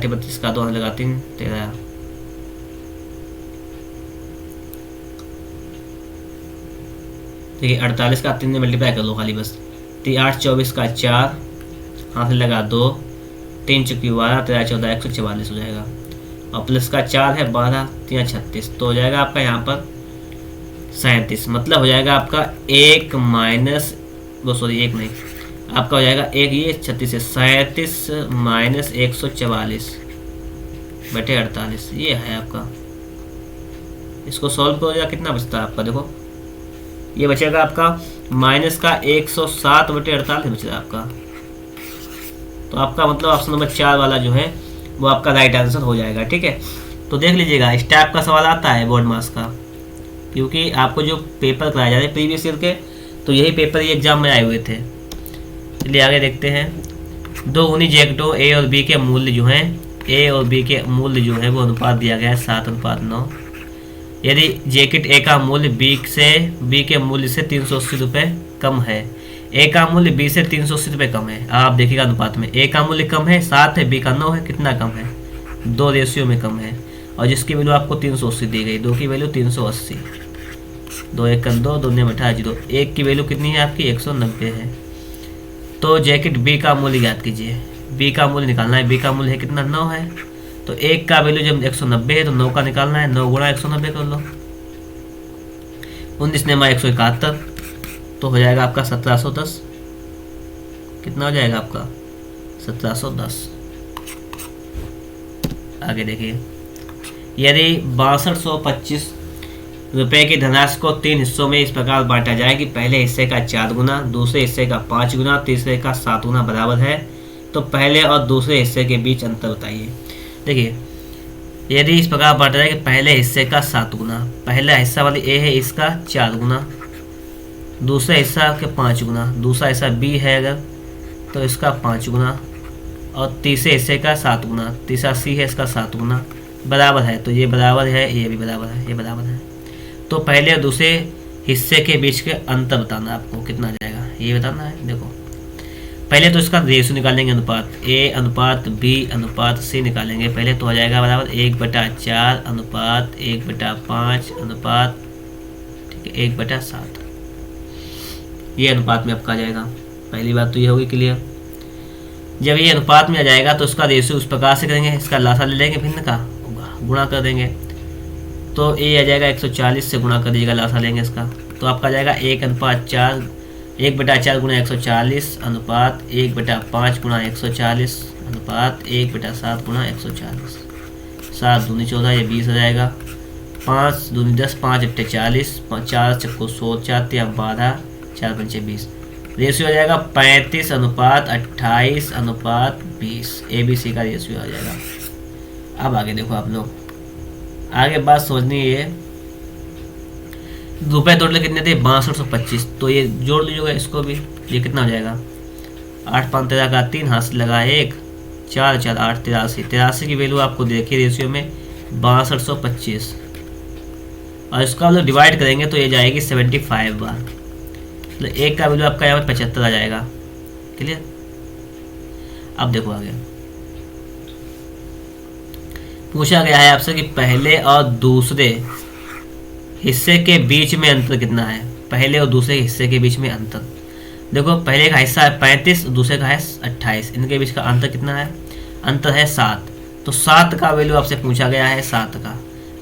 32 का 2 लगा 3 13। देखिए 48 का 3 में मल्टीप्लाई कर लो खाली बस, 8 24 का 4, हाथ से लगा 2, 3 चुकी 12, 13 14 144 हो जाएगा, और प्लस का 4 है 12 3 36, तो हो जाएगा आपका यहाँ पर 37। मतलब हो जाएगा आपका 1 नहीं आपका हो जाएगा एक ये 36 है, 37 माइनस 144 बटे 48, ये है आपका। इसको सॉल्व करो, कितना बचता है आपका, देखो ये बचेगा आपका माइनस का 107 बटे 48 बच रहा है आपका। तो आपका मतलब ऑप्शन नंबर 4 वाला जो है वो आपका राइट आंसर हो जाएगा। ठीक है, तो देख लीजिएगा इस टाइप का सवाल आता है बोर्ड मार्क्स का, क्योंकि आपको जो पेपर कराए जा रहे हैं प्रीवियस ईयर के, तो यही पेपर ये एग्जाम में आए हुए थे। चलिए आगे देखते हैं। दो ऊनी जैकेटों ए और बी के मूल्य जो हैं, ए और बी के मूल्य जो है वो अनुपात दिया गया है 7:9। यदि जैकेट ए का मूल्य बी के मूल्य से 380 रुपये कम है, ए का मूल्य बी से 380 रुपये कम है। आप देखिएगा अनुपात में ए का मूल्य कम है 7 है, बी का 9 है, कितना कम है 2 रेशियो में कम है। और जिसकी वैल्यू आपको 380 दी गई, 2 की वैल्यू 380, 2 1 2, 2 9 18 0, 1 की वैल्यू कितनी है आपकी 190 है। तो जैकेट बी का मूल्य ज्ञात कीजिए, बी का मूल्य निकालना है, बी का मूल्य है कितना 9 है, तो 1 का वैल्यू जब 190 है तो 9 का निकालना है, 9 गुणा 190 कर लो, 19 9 171, तो हो जाएगा आपका 1710। कितना हो जाएगा आपका 1710। आगे देखिए, यदि 6225 रुपये की धनराशि को 3 हिस्सों में इस प्रकार बांटा जाए कि पहले हिस्से का 4 गुना, दूसरे हिस्से का 5 गुना, तीसरे का 7 गुना बराबर है, तो पहले और दूसरे हिस्से के बीच अंतर बताइए। देखिए, यदि इस प्रकार बांटा जाए कि पहले हिस्से का 7 गुना, पहला हिस्सा वाली ए है इसका 4 गुना, दूसरा हिस्सा के 5 गुना, दूसरा हिस्सा बी है अगर तो इसका 5 गुना, और तीसरे हिस्से का 7 गुना, तीसरा सी है इसका 7 गुना बराबर है, तो ये बराबर है, ये भी बराबर है, ये बराबर है। तो पहले और दूसरे हिस्से के बीच के अंतर बताना, आपको कितना जाएगा ये बताना है। देखो पहले तो इसका रेशो निकालेंगे, अनुपात ए अनुपात बी अनुपात सी निकालेंगे। पहले तो हो जाएगा बराबर 1/4 अनुपात 1/5 अनुपात, ठीक है 1/7, ये अनुपात में आपका आ जाएगा। पहली बात तो ये होगी क्लियर। जब ये अनुपात में आ जाएगा तो उसका रेशो उस प्रकार से करेंगे, इसका लासा ले लेंगे, भिन्न का गुणा कर देंगे, तो ए आ जाएगा 140 से गुणा कर दीजिएगा, लासा लेंगे इसका, तो आपका आ जाएगा 1/4 1/4 गुणा 140 अनुपात 1/5 गुणा 140 अनुपात 1/7 गुणा 140, 7 दूनी 14, ये 20 हो जाएगा, 5 दूनी 10, 5 अट्ठे 40, 4 चक्को 100, 4 3 12, 4 पंचे 20, रेशियो आ जाएगा 35 अनुपात 28 अनुपात 20, ABC का रेशियो आ जाएगा। अब आगे देखो आप लोग, आगे बात समझनी है, रुपए टोटल कितने थे 6225, तो ये जोड़ लीजिएगा इसको भी, ये कितना हो जाएगा 8 5 13 का 3, हाथ से लगा 1, 4 4 8 83 की वैल्यू आपको देखिए रेशियो में 6225, और इसको हम लोग डिवाइड करेंगे तो ये जाएगी 75 बार, तो एक का वैल्यू आपका यहाँ पर 75 आ जाएगा। क्लियर। अब देखो आगे पूछा गया है आपसे कि पहले और दूसरे हिस्से के बीच में अंतर कितना है, पहले और दूसरे हिस्से के बीच में अंतर। देखो पहले का हिस्सा है 35, दूसरे का है 28, इनके बीच का अंतर कितना है, अंतर है 7, तो 7 का वैल्यू आपसे पूछा गया है 7 का,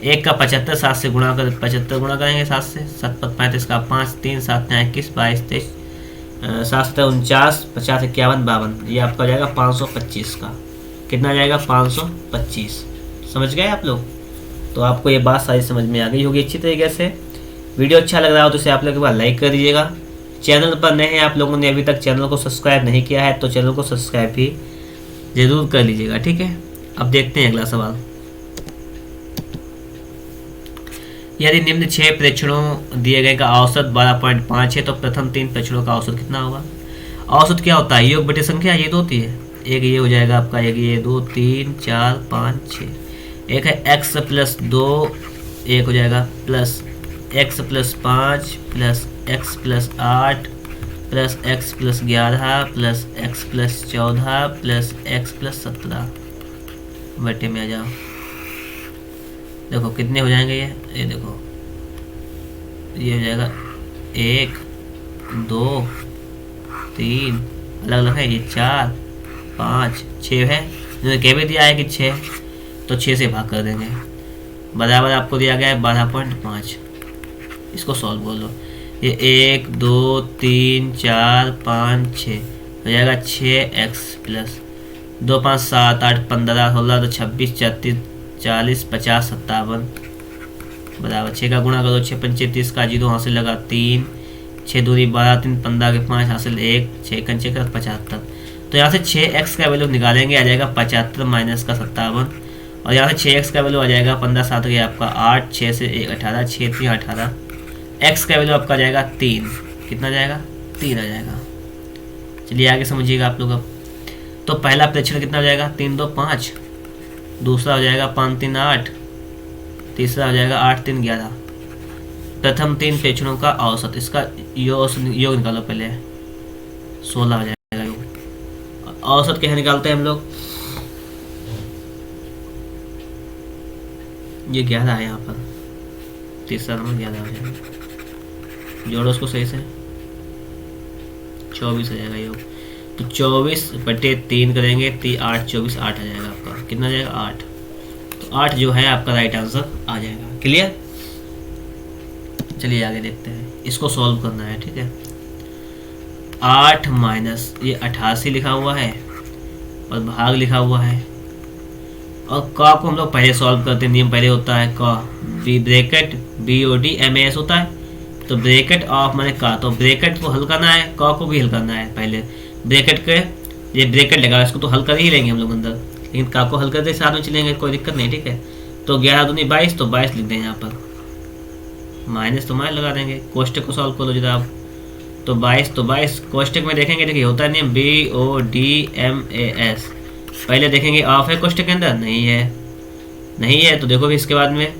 1 का 75, 7 से गुणा कर 75 गुणा करेंगे 7 से, 7 35 का 5, 3 7 21 22 23, 7 49 50 51 52, ये आपका हो जाएगा 525 का, कितना जाएगा 525। समझ गए आप लोग। तो आपको ये बात सारी समझ में आ गई होगी अच्छी तरीके से। वीडियो अच्छा लग रहा हो तो इसे आप लोग एक बार लाइक कर दीजिएगा। चैनल पर नए हैं आप लोगों ने अभी तक चैनल को सब्सक्राइब नहीं किया है तो चैनल को सब्सक्राइब भी जरूर कर लीजिएगा, ठीक है। अब देखते हैं अगला सवाल। यदि निम्न 6 प्रेक्षणों दिए गए का औसत 12.5 है तो प्रथम 3 प्रेक्षणों का औसत कितना होगा। औसत क्या होता है, योग बटे संख्या, ये तो होती है, एक ये हो जाएगा आपका, एक ये 2 3 4 5 6, एक है x प्लस 2, एक हो जाएगा plus x plus 5 plus x plus 8 plus x plus 11 plus x plus 14 plus x plus 17, बटे में आ जाओ। देखो कितने हो जाएंगे ये देखो, ये हो जाएगा 1 2 3 अलग अलग है, ये 4 5 6 है, जिन्होंने कह भी दिया है कि 6, तो 6 से भाग कर देंगे, बराबर आपको दिया गया है 12.5। इसको सॉल्व कर लो, ये 1 2 3 4 5 6, हो जाएगा 6x प्लस 2 5 7 8 15 16 तो 26 34 40 50 57 बराबर 6 का गुणा करो 6 पंचे 30 का 0 हासिल लगा 3 6 दूरी 12 3 15 के 5 हासिल 1 6 कंचे का 75। तो यहाँ से 6x का वैल्यू निकालेंगे, आ जाएगा 75 माइनस का 57 और यहाँ से 6x का वैल्यू आ जाएगा 15 7 गया आपका 8 6 से 1 18 6 3 18 x का वैल्यू आपका आ जाएगा 3। कितना जाएगा 3 आ जाएगा। चलिए आगे समझिएगा आप लोग। अब तो पहला प्रेक्षण कितना हो जाएगा 3 2 5, दूसरा हो जाएगा 5 3 8, तीसरा हो जाएगा 8 3 11। प्रथम 3 प्रेक्षणों का औसत, इसका योग निकालो पहले 16 हो जाएगा योग। औसत कैसे निकालते हैं हम लोग, ये 11 है यहाँ पर, तीसरा नंबर 11 हो जाएगा, जोड़ो उसको सही से 24 हो जाएगा योग। तो 24/3 करेंगे 8 24 8 आ जाएगा आपका। कितना आ जाएगा 8। तो 8 जो है आपका राइट आंसर आ जाएगा। क्लियर। चलिए आगे देखते हैं, इसको सॉल्व करना है। ठीक है 8 माइनस ये 88 लिखा हुआ है और भाग लिखा हुआ है, और का को हम लोग पहले सॉल्व करते हैं। नियम पहले होता है का बी ब्रैकेट BOD MAS होता है, तो ब्रैकेट ऑफ माने का, तो ब्रैकेट को हल करना है, का को भी हल करना है। पहले ब्रैकेट के ये ब्रैकेट लगा इसको तो हल कर ही लेंगे हम लोग अंदर, लेकिन का को हल करते साथ में चलेंगे, कोई दिक्कत नहीं। ठीक है तो 11 दूनी 22, तो 22 लिख दें यहाँ पर, माइनस तो माइनस लगा देंगे। कोष्टक को सॉल्व कर लो जरा आप, तो 22 कोष्टक में देखेंगे, देखिए होता है नहीं BOD MAS, पहले देखेंगे ऑफ है कोष्टक के अंदर, नहीं है तो देखो भी इसके बाद में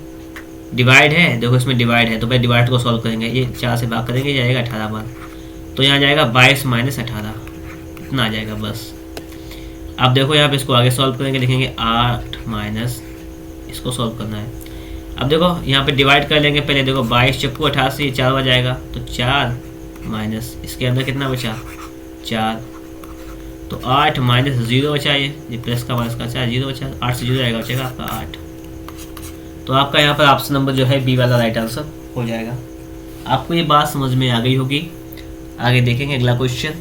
डिवाइड है, देखो इसमें डिवाइड है, तो भाई डिवाइड को सॉल्व करेंगे, ये 4 से भाग करेंगे जाएगा 18 बार, तो यहाँ जाएगा 22 माइनस 18 इतना आ जाएगा बस। अब देखो यहाँ पे इसको आगे सॉल्व करेंगे, लिखेंगे 8 माइनस, इसको सॉल्व करना है। अब देखो यहाँ पे डिवाइड कर लेंगे पहले, देखो 22 चक्कू 88 4 बार जाएगा, तो 4 माइनस इसके अंदर कितना बचा 4, तो 8 माइनस 0 बचा, ये प्लस का माइनस का 4 0 बचा, 8 से 0 जाएगा बचेगा आपका 8। तो आपका यहाँ पर ऑप्शन नंबर जो है बी वाला राइट आंसर हो जाएगा। आपको ये बात समझ में आ गई होगी। आगे देखेंगे अगला क्वेश्चन।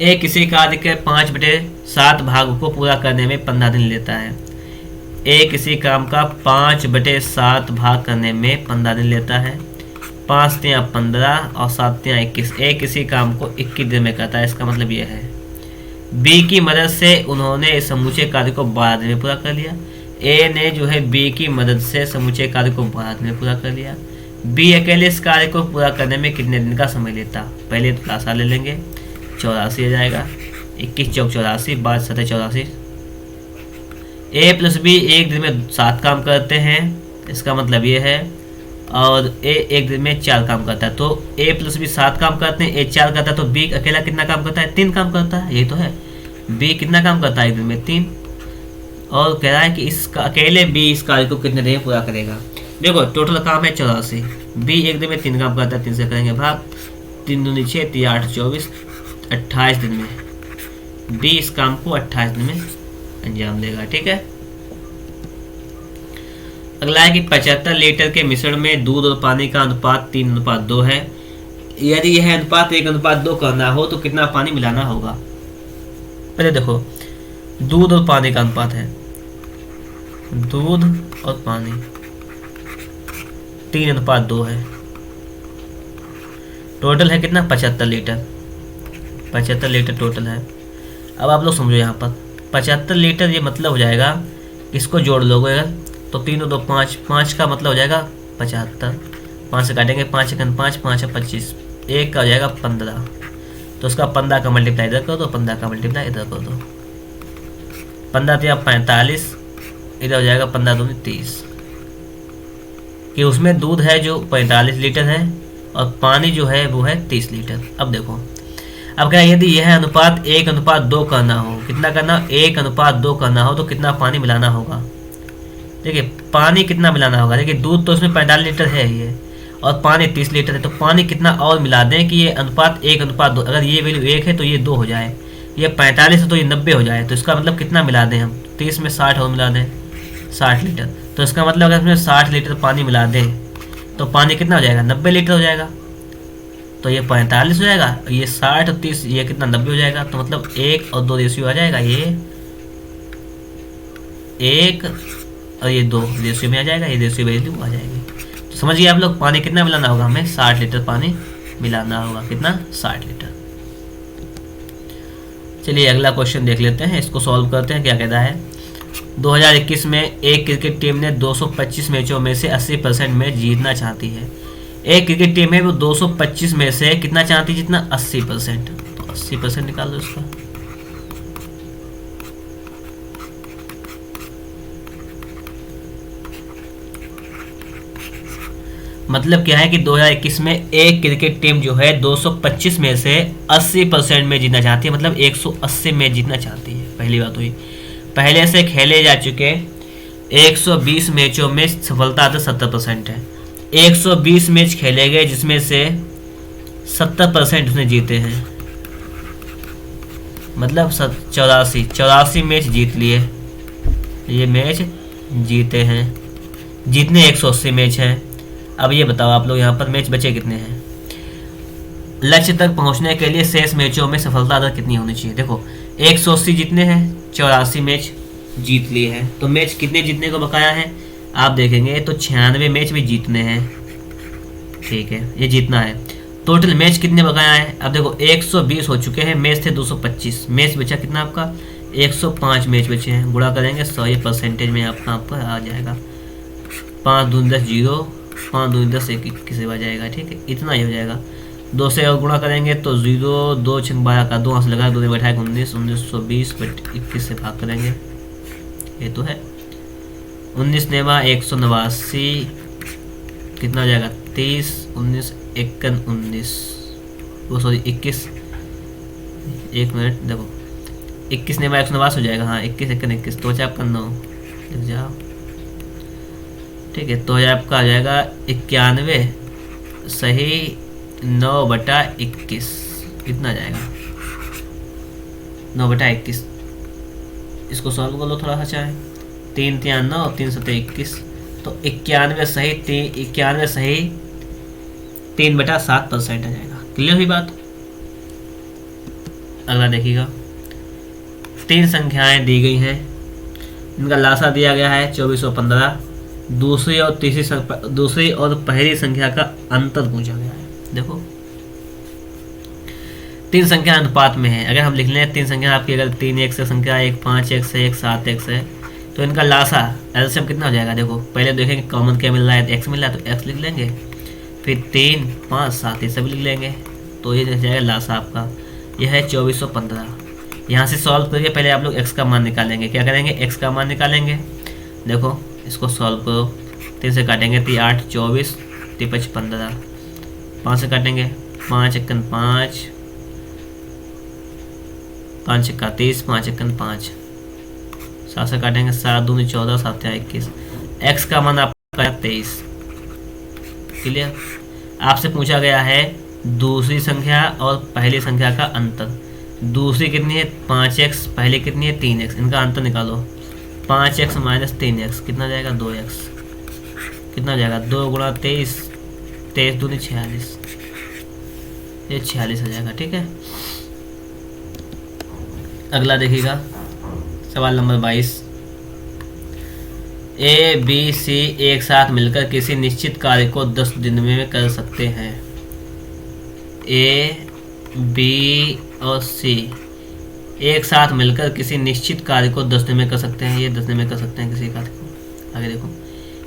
एक किसी कार्य के 5/7 भाग को पूरा करने में 15 दिन लेता है। एक किसी काम का 5/7 भाग करने में 15 दिन लेता है। 5 तियां 15 और 7 तियां 21। एक किसी काम को 21 दिन में करता है। इसका मतलब यह है बी की मदद से उन्होंने इस समूचे कार्य को 12 दिन में पूरा कर लिया। ए ने जो है बी की मदद से समूचे कार्य को 12 दिन में पूरा कर लिया। बी अकेले इस कार्य को पूरा करने में कितने दिन का समय लेता। पहले तो आसान ले लेंगे, 84 आ जाएगा, 21 चौक 84, 5 7 84। ए प्लस बी एक दिन में 7 काम करते हैं, इसका मतलब ये है, और ए एक दिन में 4 काम करता है। तो ए प्लस बी 7 काम करते हैं, ए 4 करता है, तो बी अकेला कितना काम करता है 3 काम करता है। यही तो है, बी कितना काम करता है एक दिन में 3, और कह रहा है कि इसका अकेले बी इस कार्य को कितने दिन में पूरा करेगा। देखो टोटल काम है 84, बी एक दिन में 3 काम करता है, 3 से करेंगे भाग, 3 दूनी 6 3 8 24, 28 दिन में बी इस काम को 28 दिन में अंजाम देगा। ठीक है, अगला है कि 75 लीटर के मिश्रण में दूध और पानी का अनुपात 3:2 है। यदि यह अनुपात 1:2 करना हो तो कितना पानी मिलाना होगा। पहले देखो दूध और पानी का अनुपात है, दूध और पानी 3:2 है। टोटल है कितना 75 लीटर, 75 लीटर टोटल है। अब आप लोग समझो यहाँ पर 75 लीटर, ये मतलब हो जाएगा, इसको जोड़ लोगे अगर तो 3 2 5, 5 का मतलब हो जाएगा 75, 5 से काटेंगे 5 1 5, 5 है 25, 1 का हो जाएगा 15, तो उसका 15 का मल्टीप्लाई इधर कर दो, 15 का मल्टीप्लाई इधर कर दो, 15 या 45, इधर हो जाएगा 15 दूनी 30, कि उसमें दूध है जो 45 लीटर है और पानी जो है वो है 30 लीटर। अब देखो, अब क्या यदि यह अनुपात 1:2 करना हो, कितना करना 1:2 करना हो तो कितना पानी मिलाना होगा। देखिए पानी कितना मिलाना होगा, देखिए दूध तो उसमें 45 लीटर है ये, और पानी 30 लीटर है, तो पानी कितना और मिला दें कि ये अनुपात 1:2, अगर ये वैल्यू 1 है तो ये 2 हो जाए, ये 45 है तो ये 90 हो जाए, तो इसका मतलब कितना मिला दें हम, 30 में 60 और मिला दें 60 लीटर, तो इसका मतलब अगर इसमें 60 लीटर पानी मिला दें तो पानी कितना हो जाएगा 90 लीटर हो जाएगा। तो ये 45 हो जाएगा, ये 60 और 30 ये कितना 90 हो जाएगा। तो मतलब 1 और 2 रेशियो आ जाएगा, ये 1 और ये 2 रेशियो में आ जाएगा, ये रेशियो वैल्यू आ जाएगी। तो समझिए आप लोग पानी कितना मिलाना होगा, हमें 60 लीटर पानी मिलाना होगा। कितना? 60 लीटर। चलिए अगला क्वेश्चन देख लेते हैं, इसको सॉल्व करते हैं क्या कहता है। 2021 में एक क्रिकेट टीम ने 225 मैचों में से 80% मैच जीतना चाहती है। एक क्रिकेट टीम है वो 225 में से कितना चाहती है? जितना 80%। तो 80% निकाल दो इसका। मतलब क्या है कि 2021 में एक क्रिकेट टीम जो है 225 में से 80% में जीतना चाहती है, मतलब 180 मैच जीतना चाहती है। पहली बात हुई, पहले से खेले जा चुके 120 मैचों में सफलता तो 70% है। 120 मैच खेले गए जिसमें से 70% उसने जीते हैं, मतलब 84 मैच जीत लिए, ये मैच जीते हैं। जीतने 180 मैच हैं। अब ये बताओ आप लोग यहाँ पर मैच बचे कितने हैं? लक्ष्य तक पहुँचने के लिए शेष मैचों में सफलता दर कितनी होनी चाहिए? देखो 180 जीतने हैं, 84 मैच जीत लिए हैं, तो मैच कितने जीतने को बकाया है आप देखेंगे तो 96 मैच भी जीतने हैं। ठीक है, ये जीतना है। टोटल मैच कितने बकाया है? अब देखो 120 हो चुके हैं, मैच थे 225, मैच बचा कितना आपका? 105 मैच बचे हैं। गुणा करेंगे 100, ये परसेंटेज में आपका आ जाएगा। 5 दूनी 10 0, 5 दूनी 10 21 आ जाएगा। ठीक है, इतना ही हो जाएगा। 2 से और गुणा करेंगे तो 0, 2 6 12 का 2 हाथ लगा, 2 बैठा 19, 1920 बट 21 से भाग करेंगे, ये तो है 19 नेवा 189, कितना हो जाएगा? 30, 19 51 19, वो सॉरी 21, 1 मिनट देखो 21 नेवा 189 हो जाएगा। हाँ 21 51 21, तो आपका 9 लिख जाओ। ठीक है, तो आपका आ जाएगा 91 सही 9/21, कितना जाएगा? 9/21। इसको सॉल्व कर लो थोड़ा सा चाहे। 3 3 9, 3 7 21, तो 91 सही 3/7% आ जाएगा। क्लियर हुई बात? अगला देखिएगा, 3 संख्याएं दी गई हैं, इनका लासा दिया गया है 2415। दूसरी और पहली संख्या का अंतर पूछा गया है। देखो 3 संख्या अनुपात में है। अगर हम लिख लें 3 संख्या आपकी, अगर 3x संख्या 1 5x है, 1 7x है, तो इनका लासा एलसीएम कितना हो जाएगा? देखो पहले देखेंगे कॉमन क्या मिल रहा है, x मिल रहा है तो x लिख लेंगे, फिर 3 5 7 ये सब लिख लेंगे, तो ये हो जाएगा लासा आपका। यह है 2415। यहाँ से सॉल्व करके पहले आप लोग x का मान निकालेंगे। क्या करेंगे? x का मान निकालेंगे। देखो इसको सॉल्व करो, 3 से काटेंगे 3 8 24, 3 5 15, 5 से काटेंगे 5 1 5, 5 1 30, 5 1 5, 7 से काटेंगे 7 दूनी 14, 7 21। x का मान आपका 23। क्लियर? आपसे पूछा गया है दूसरी संख्या और पहली संख्या का अंतर। दूसरी कितनी है? 5x, पहले कितनी है? 3x। इनका अंतर निकालो। 5x माइनस 3x कितना जाएगा? 2x। कितना जाएगा? 2 गुणा 23, 23 दूनी 46, ये 46 हो जाएगा। ठीक है, अगला देखिएगा सवाल नंबर 22। ए बी सी एक साथ मिलकर किसी निश्चित कार्य को 10 दिन में कर सकते हैं। ए बी और सी एक साथ मिलकर किसी निश्चित कार्य को 10 दिन में कर सकते हैं। ये 10 दिन में कर सकते हैं किसी कार्य को। आगे देखो,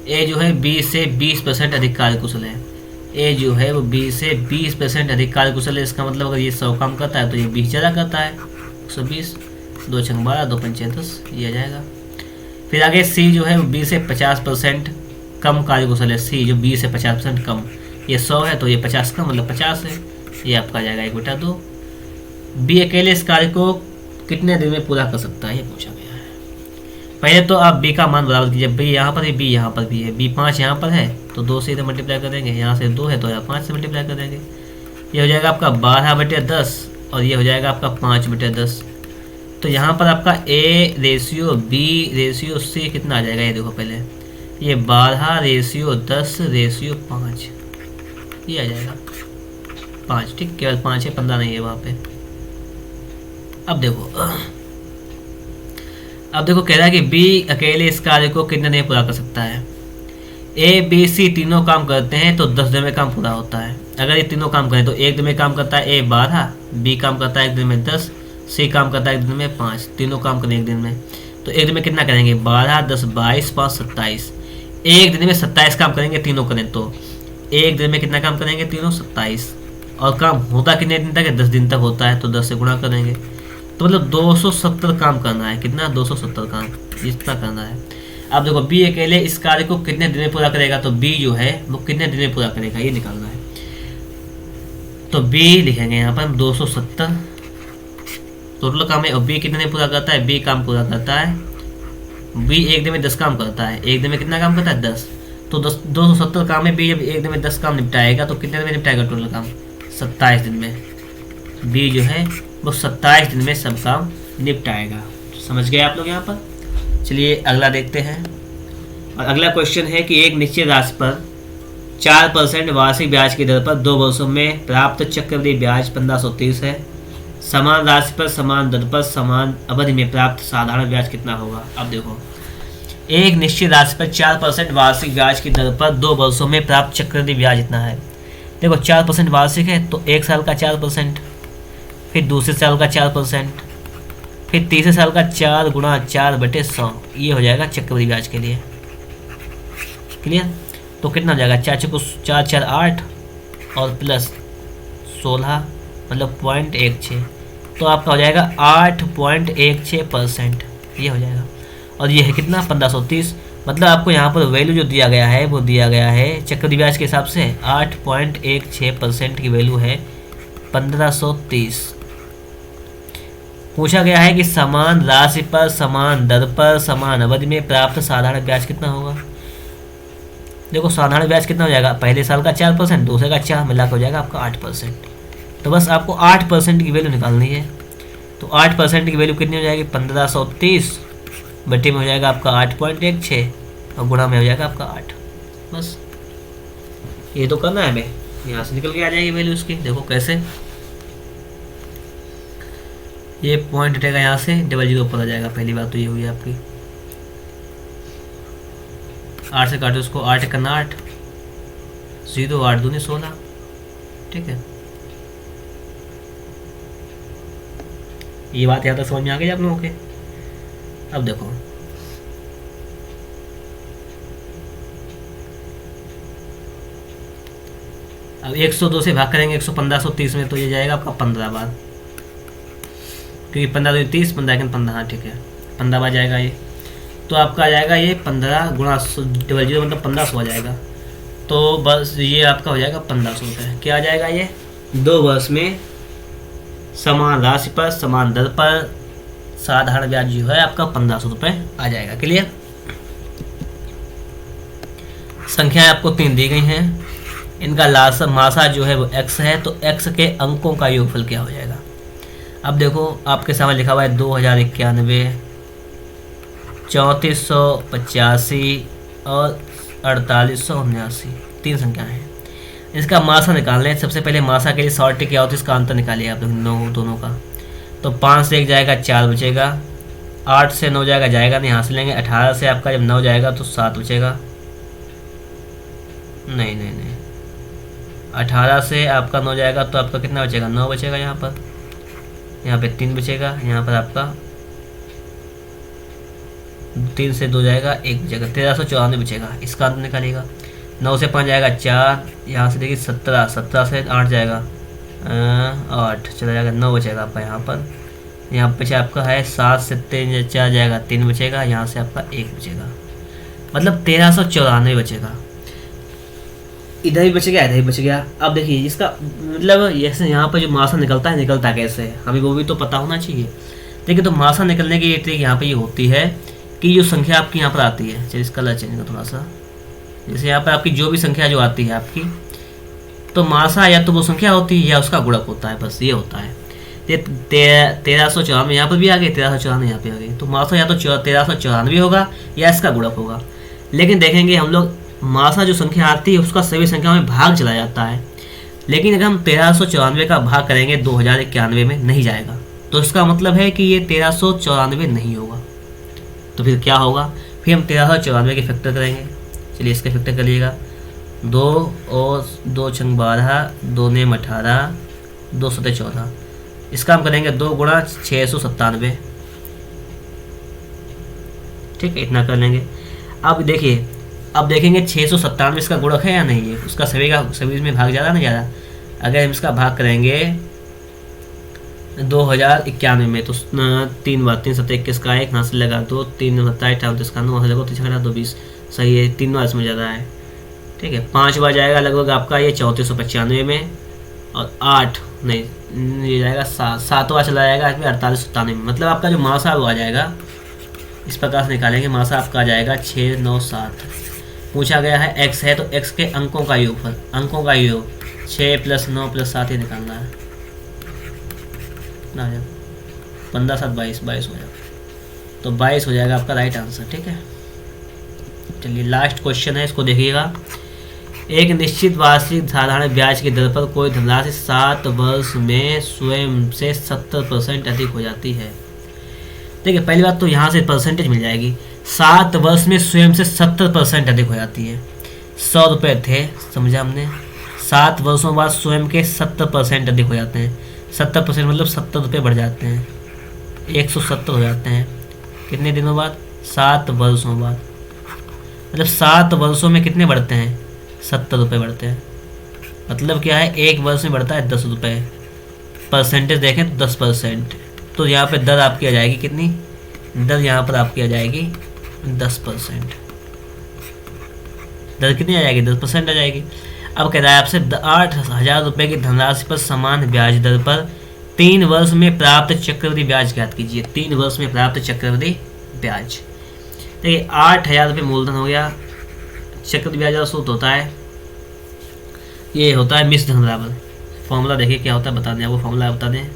ए जो है बी से 20% अधिक कार्यकुशल है। ए जो है वो बी से 20% अधिक कार्यकुशल है। इसका मतलब अगर ये 100 काम करता है तो ये 20 ज़्यादा करता है, 120, 2 6 12, 2 5 10, ये आ जाएगा। फिर आगे सी जो है वो बी से 50% कम कार्यकुशल है। सी जो बी से 50% कम, ये 100 है तो ये 50 कम, मतलब 50 है, ये आपका आ जाएगा 1/2। बी अकेले इस कार्य को कितने दिन में पूरा कर सकता है, ये पूछा गया है। पहले तो आप बी का मान बराबर कीजिए। बी यहाँ पर है, बी यहाँ पर भी है, बी 5 यहाँ पर है तो 2 से इधर मल्टीप्लाई कर देंगे, यहाँ से 2 है तो यहाँ 5 से मल्टीप्लाई कर देंगे। ये हो जाएगा आपका 12/10 और ये हो जाएगा आपका 5/10। तो यहाँ पर आपका A ratio B ratio C कितना आ जाएगा, ये देखो पहले, ये 12 रेशियो 10 रेशियो 5, ये आ जाएगा। 5, ठीक, केवल 5 है, 15 नहीं है वहाँ पे। अब देखो कह रहा है कि बी अकेले इस कार्य को कितने दिन में पूरा कर सकता है। ए बी सी तीनों काम करते हैं तो 10 दिन में काम पूरा होता है। अगर ये तीनों काम करें तो एक दिन में काम करता है ए 12, बी काम करता है एक दिन में 10, सी काम करता है एक दिन में 5। तीनों काम करें एक दिन में, तो एक दिन में कितना करेंगे, 12, 10, 22, 5, 27। एक दिन में 27 काम करेंगे तीनों करें तो एक दिन में कितना काम करेंगे तीनों, 27। और काम होता कितने दिन तक है, 10 दिन तक होता है, तो 10 से गुणा करेंगे तो मतलब 270 काम करना है। कितना, 270 काम, इतना करना है। अब देखो बी अकेले इस कार्य को कितने दिन में पूरा करेगा, तो बी जो है वो कितने दिन में पूरा करेगा ये निकालना है। तो बी लिखेंगे यहाँ पर 270 टोटल काम है, और बी कितने दिन पूरा करता है, बी काम पूरा करता है, बी एक दिन में 10 काम करता है। एक दिन में कितना काम करता है, 10। तो 270 काम है, बी जब एक दिन में 10 काम निपटाएगा तो कितने दिन में निपटाएगा टोटल काम, 27 दिन में। बी जो है वो 27 दिन में सब काम निपटाएगा। समझ गए आप लोग यहाँ पर। चलिए अगला देखते हैं। और अगला क्वेश्चन है कि एक निश्चित राशि पर 4% वार्षिक ब्याज की दर पर 2 वर्षों में प्राप्त चक्रवृद्धि ब्याज 1530 है। समान राशि पर समान दर पर समान अवधि में प्राप्त साधारण ब्याज कितना होगा। अब देखो एक निश्चित राशि पर 4% वार्षिक ब्याज की दर पर 2 वर्षों में प्राप्त चक्रवृद्धि ब्याज इतना है। देखो 4% वार्षिक है तो एक साल का 4%, फिर दूसरे साल का 4%, फिर तीसरे साल का 4 गुणा 4/100, ये हो जाएगा चक्रवृद्धि ब्याज के लिए। क्लियर। तो कितना हो जाएगा, 4 4 8 और प्लस 16 मतलब 0.16, तो आपका हो जाएगा 8.16%, ये हो जाएगा। और ये है कितना, 1530। मतलब आपको यहाँ पर वैल्यू जो दिया गया है वो दिया गया है चक्रवृद्धि ब्याज के हिसाब से 8.16% की वैल्यू है 1530। पूछा गया है कि समान राशि पर समान दर पर समान अवधि में प्राप्त साधारण ब्याज कितना होगा। देखो साधारण ब्याज कितना हो जाएगा, पहले साल का 4%, दूसरे का 4 मिलाकर हो जाएगा आपका 8%। तो बस आपको 8% की वैल्यू निकालनी है। तो 8% की वैल्यू कितनी हो जाएगी, 1530 बटे में हो जाएगा आपका 8.16 और गुणा में हो जाएगा आपका 8। बस ये तो करना है हमें, यहाँ से निकल के आ जाएगी वैल्यू उसकी। देखो कैसे, ये पॉइंट हटेगा यहाँ से, 00 ऊपर आ जाएगा। पहली बात तो ये हुई आपकी। 8 से काटो उसको, 8 1 8, 0 8 दूनी 16, ठीक है। ये बात यहाँ तक समझ में आ गई आप लोगों के। अब देखो अब 102 से भाग करेंगे 1530 में, तो ये जाएगा आपका 15 बार, क्योंकि 15 30, 15 15, हाँ ठीक है, 15 बार जाएगा ये। तो आपका आ जाएगा ये 15 गुणा 0 मतलब 1500 आ जाएगा। तो बस ये आपका हो जाएगा 1500 रुपये। क्या आ जाएगा ये, 2 वर्ष में समान राशि पर समान दर पर साधारण ब्याज जो है आपका 1500 रुपये आ जाएगा। क्लियर। संख्याएं आपको 3 दी गई हैं, इनका मासा जो है वो x है, तो x के अंकों का योगफल क्या हो जाएगा। अब देखो आपके सामने लिखा हुआ है 2091, 3485 और 4879, 3 संख्याएं हैं। इसका मासा निकालना है। सबसे पहले मासा के लिए शॉर्ट क्या होती है, इसका अंतर निकालिए आप लोग दोनों का। तो 5 से 1 जाएगा 4 बचेगा, 8 से 9 जाएगा नहीं, यहाँ से लेंगे। 18 से आपका जब 9 जाएगा तो 7 बचेगा, नहीं 18 से आपका 9 जाएगा तो आपका कितना बचेगा, 9 बचेगा। यहाँ पे 3 बचेगा, यहाँ पर आपका 3 से 2 जाएगा 1 बचेगा, 1394 बचेगा। इसका अंतर निकालिएगा। 9 से 5 जाएगा 4, यहाँ से देखिए 17 से 8 जाएगा 8 चला जाएगा, 9 बचेगा आपका। यहाँ बचा आपका है 7 से 3 4 जाएगा 3 बचेगा, यहाँ से आपका 1 बचेगा, मतलब 1394 बचेगा। इधर भी बच गया, इधर भी बच गया। अब देखिए इसका मतलब जैसे यहाँ पर जो मासा निकलता कैसे है, हमें वो भी तो पता होना चाहिए। देखिए तो मासा निकलने की ये ट्रिक यहाँ पे ये होती है कि जो संख्या आपकी यहाँ पर आती है, चलिए इसका कलर चेंज करो थोड़ा सा। जैसे यहाँ पर आपकी जो भी संख्या जो आती है आपकी, तो मासा या तो वो संख्या होती है या उसका गुणक होता है, बस ये होता है। 1394 यहाँ पर भी आ गई, 1394 यहाँ पे आ गई, तो मासा या तो 1394 होगा या इसका गुणक होगा। लेकिन देखेंगे हम लोग मासा जो संख्या आती है उसका सभी संख्या में भाग चला जाता है। लेकिन अगर हम 1394 का भाग करेंगे 2091 में, नहीं जाएगा। तो इसका मतलब है कि ये 1394 नहीं होगा। तो फिर क्या होगा, फिर हम 1394 के फैक्टर करेंगे। चलिए इसके फैक्टर करिएगा, 2 और 2 छंग 12, 2 नेम 18, 2 सतह 14। इसका हम करेंगे 2 गुणा 697। ठीक है, इतना कर लेंगे। अब देखिए, अब देखेंगे 697 इसका गुणक है या नहीं है, उसका सभी में भाग ज़्यादा नहीं ज़्यादा। अगर हम इसका भाग करेंगे 2091 में तो 3 बार 3 7 21 का 1 यहाँ से लगा 2, 3 27 28 का 9 लगा 3 2 20, सही है। 3 बार इसमें ज़्यादा है। ठीक है, 5 बार जाएगा लगभग आपका ये 3495 में, और 8 नहीं ये जाएगा 7 बार चला जाएगा इसमें 4897 में। मतलब आपका जो मासा वो आ जाएगा, इस प्रकार से निकालेंगे, मासा आपका आ जाएगा 697। पूछा गया है x है तो x के अंकों का योगफल, अंकों का योग 6 + 9 + 7 ही निकालना है ना, 15 7 22 22 हो जाएगा। तो 22 हो जाएगा आपका राइट आंसर। ठीक है, चलिए लास्ट क्वेश्चन है, इसको देखिएगा। एक निश्चित वार्षिक साधारण ब्याज की दर पर कोई धनराशि 7 वर्ष में स्वयं से 70% अधिक हो जाती है। देखिए पहली बात तो यहाँ से परसेंटेज मिल जाएगी। 7 वर्ष में स्वयं से 70% अधिक हो जाती है। 100 रुपये थे, समझा हमने, 7 वर्षों बाद स्वयं के 70% अधिक हो जाते हैं। 70% मतलब 70 रुपये बढ़ जाते हैं, 170 हो जाते हैं। कितने दिनों बाद, 7 वर्षों बाद। मतलब 7 वर्षों में कितने बढ़ते हैं, 70 रुपये बढ़ते हैं। मतलब क्या है, 1 वर्ष में बढ़ता है 10 रुपये। परसेंटेज देखें तो 10%। तो यहाँ पे दर आपकी आ जाएगी कितनी, दर यहाँ पर आपकी आ जाएगी 10%। दर कितनी आ जाएगी, 10% आ जाएगी। अब कह रहा है आपसे 8,000 रुपये की धनराशि पर समान ब्याज दर पर 3 वर्ष में प्राप्त चक्रवृद्धि ब्याज ज्ञात कीजिए। 3 वर्ष में प्राप्त चक्रवृद्धि ब्याज। देखिए 8,000 रुपये मूलधन हो गया, चक्रवृद्धि ब्याज का सूत्र होता है, ये होता है मिश्र धन बराबर। फॉर्मूला देखिए क्या होता है, बता दें आपको, फॉर्मूला बता दें।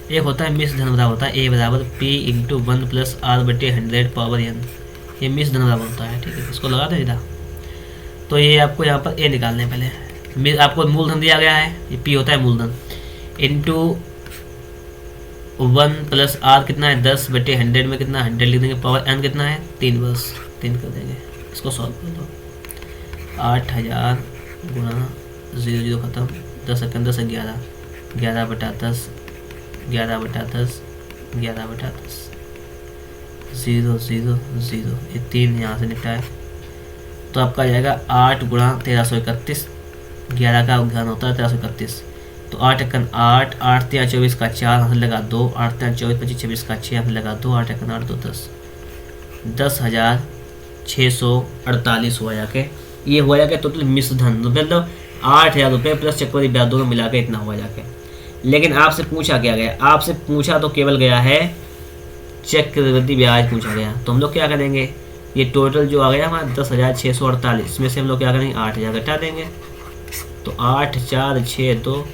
एक होता है मिश्र धन बराबर होता है ए बराबर P × 1 + R/100 पावर n। ये मिश्र धन बराबर होता है। ठीक है, इसको लगा दो इधर। तो ये आपको यहाँ पर ए निकालने हैं पहले। आपको मूलधन दिया गया है, ये P होता है मूलधन, × 1 + R कितना है 10/100 में कितना 100 लिख देंगे, पावर n कितना है 3 बस 3 कर देंगे। इसको सॉल्व कर दो। 8,000 गुणा 0 0 खत्म, 10 × 10 11, 11/10, 11/10, 11/10, 0 0 0, ये 3 यहाँ से निपटा है। तो आपका आ जाएगा 8 गुणा 1331, 11 का घन होता है 1331। तो 8 × 8, 8 × 24 का 4 यहाँ से लगा 2, 8 × 24 25 26 का 6 यहाँ से लगा 2, 8 × 8 2 10, 10,648 हुआ जाके, ये हुआ जाके टोटल मिश्र धन। मतलब 8,000 रुपये प्लस चक्रवृद्धि ब्याज दोनों मिला के इतना हुआ जाके। लेकिन आपसे पूछा क्या गया, आपसे पूछा तो केवल गया है चक्रवृद्धि ब्याज पूछा गया। तो हम लोग क्या करेंगे, ये टोटल जो आ गया हमारा 10,648, इसमें से हम लोग क्या करेंगे 8,000 घटा देंगे। तो 8 4 6 2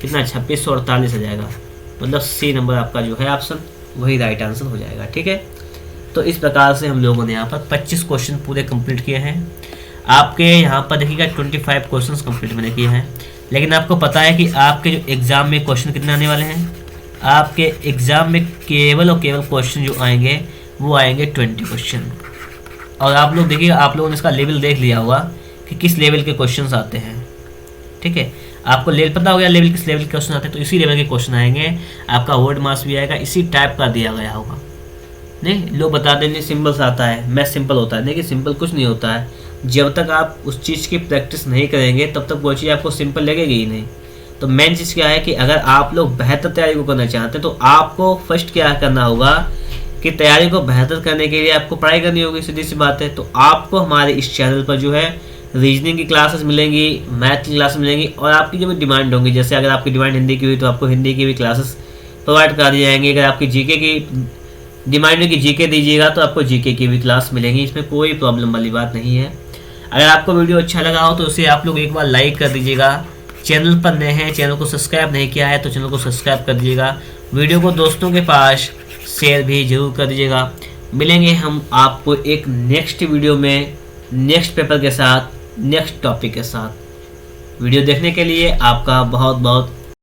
कितना 2,648 आ जाएगा। मतलब सी नंबर आपका जो है ऑप्शन वही राइट आंसर हो जाएगा। ठीक है, तो इस प्रकार से हम लोगों ने यहाँ पर 25 क्वेश्चन पूरे कंप्लीट किए हैं। आपके यहाँ पर देखिएगा 25 क्वेश्चन कंप्लीट मैंने किए हैं। लेकिन आपको पता है कि आपके जो एग्ज़ाम में क्वेश्चन कितने आने वाले हैं, आपके एग्ज़ाम में केवल और केवल क्वेश्चन जो आएंगे वो आएंगे 20 क्वेश्चन। और आप लोग देखिएगा, आप लोगों ने इसका लेवल देख लिया होगा कि किस लेवल के क्वेश्चंस आते हैं। ठीक है, आपको लेवल पता हो गया लेवल किस लेवल के क्वेश्चन आते हैं, तो इसी लेवल के क्वेश्चन आएंगे। आपका वर्ड मास भी आएगा, इसी टाइप का दिया गया होगा। नहीं, लोग बता देंगे सिंपल से आता है, मैथ सिंपल होता है। देखिए सिंपल कुछ नहीं होता है। जब तक आप उस चीज़ की प्रैक्टिस नहीं करेंगे तब तक वो चीज़ आपको सिंपल लगेगी ही नहीं। तो मेन चीज़ क्या है कि अगर आप लोग बेहतर तैयारी को करना चाहते हैं तो आपको फर्स्ट क्या करना होगा कि तैयारी को बेहतर करने के लिए आपको पढ़ाई करनी होगी, सीधी सी बात है। तो आपको हमारे इस चैनल पर जो है रीजनिंग की क्लासेस मिलेंगी, मैथ की क्लासेस मिलेंगी, और आपकी जो भी डिमांड होंगी, जैसे अगर आपकी डिमांड हिंदी की हुई तो आपको हिंदी की भी क्लासेस प्रोवाइड कर दी जाएंगी। अगर आपकी जीके की डिमांड है कि जीके दीजिएगा तो आपको जीके की भी क्लास मिलेंगी, इसमें कोई प्रॉब्लम वाली बात नहीं है। अगर आपको वीडियो अच्छा लगा हो तो उसे आप लोग एक बार लाइक कर दीजिएगा। चैनल पर नए हैं, चैनल को सब्सक्राइब नहीं किया है तो चैनल को सब्सक्राइब कर दीजिएगा। वीडियो को दोस्तों के पास शेयर भी जरूर कर दीजिएगा। मिलेंगे हम आपको एक नेक्स्ट वीडियो में, नेक्स्ट पेपर के साथ, नेक्स्ट टॉपिक के साथ। वीडियो देखने के लिए आपका बहुत बहुत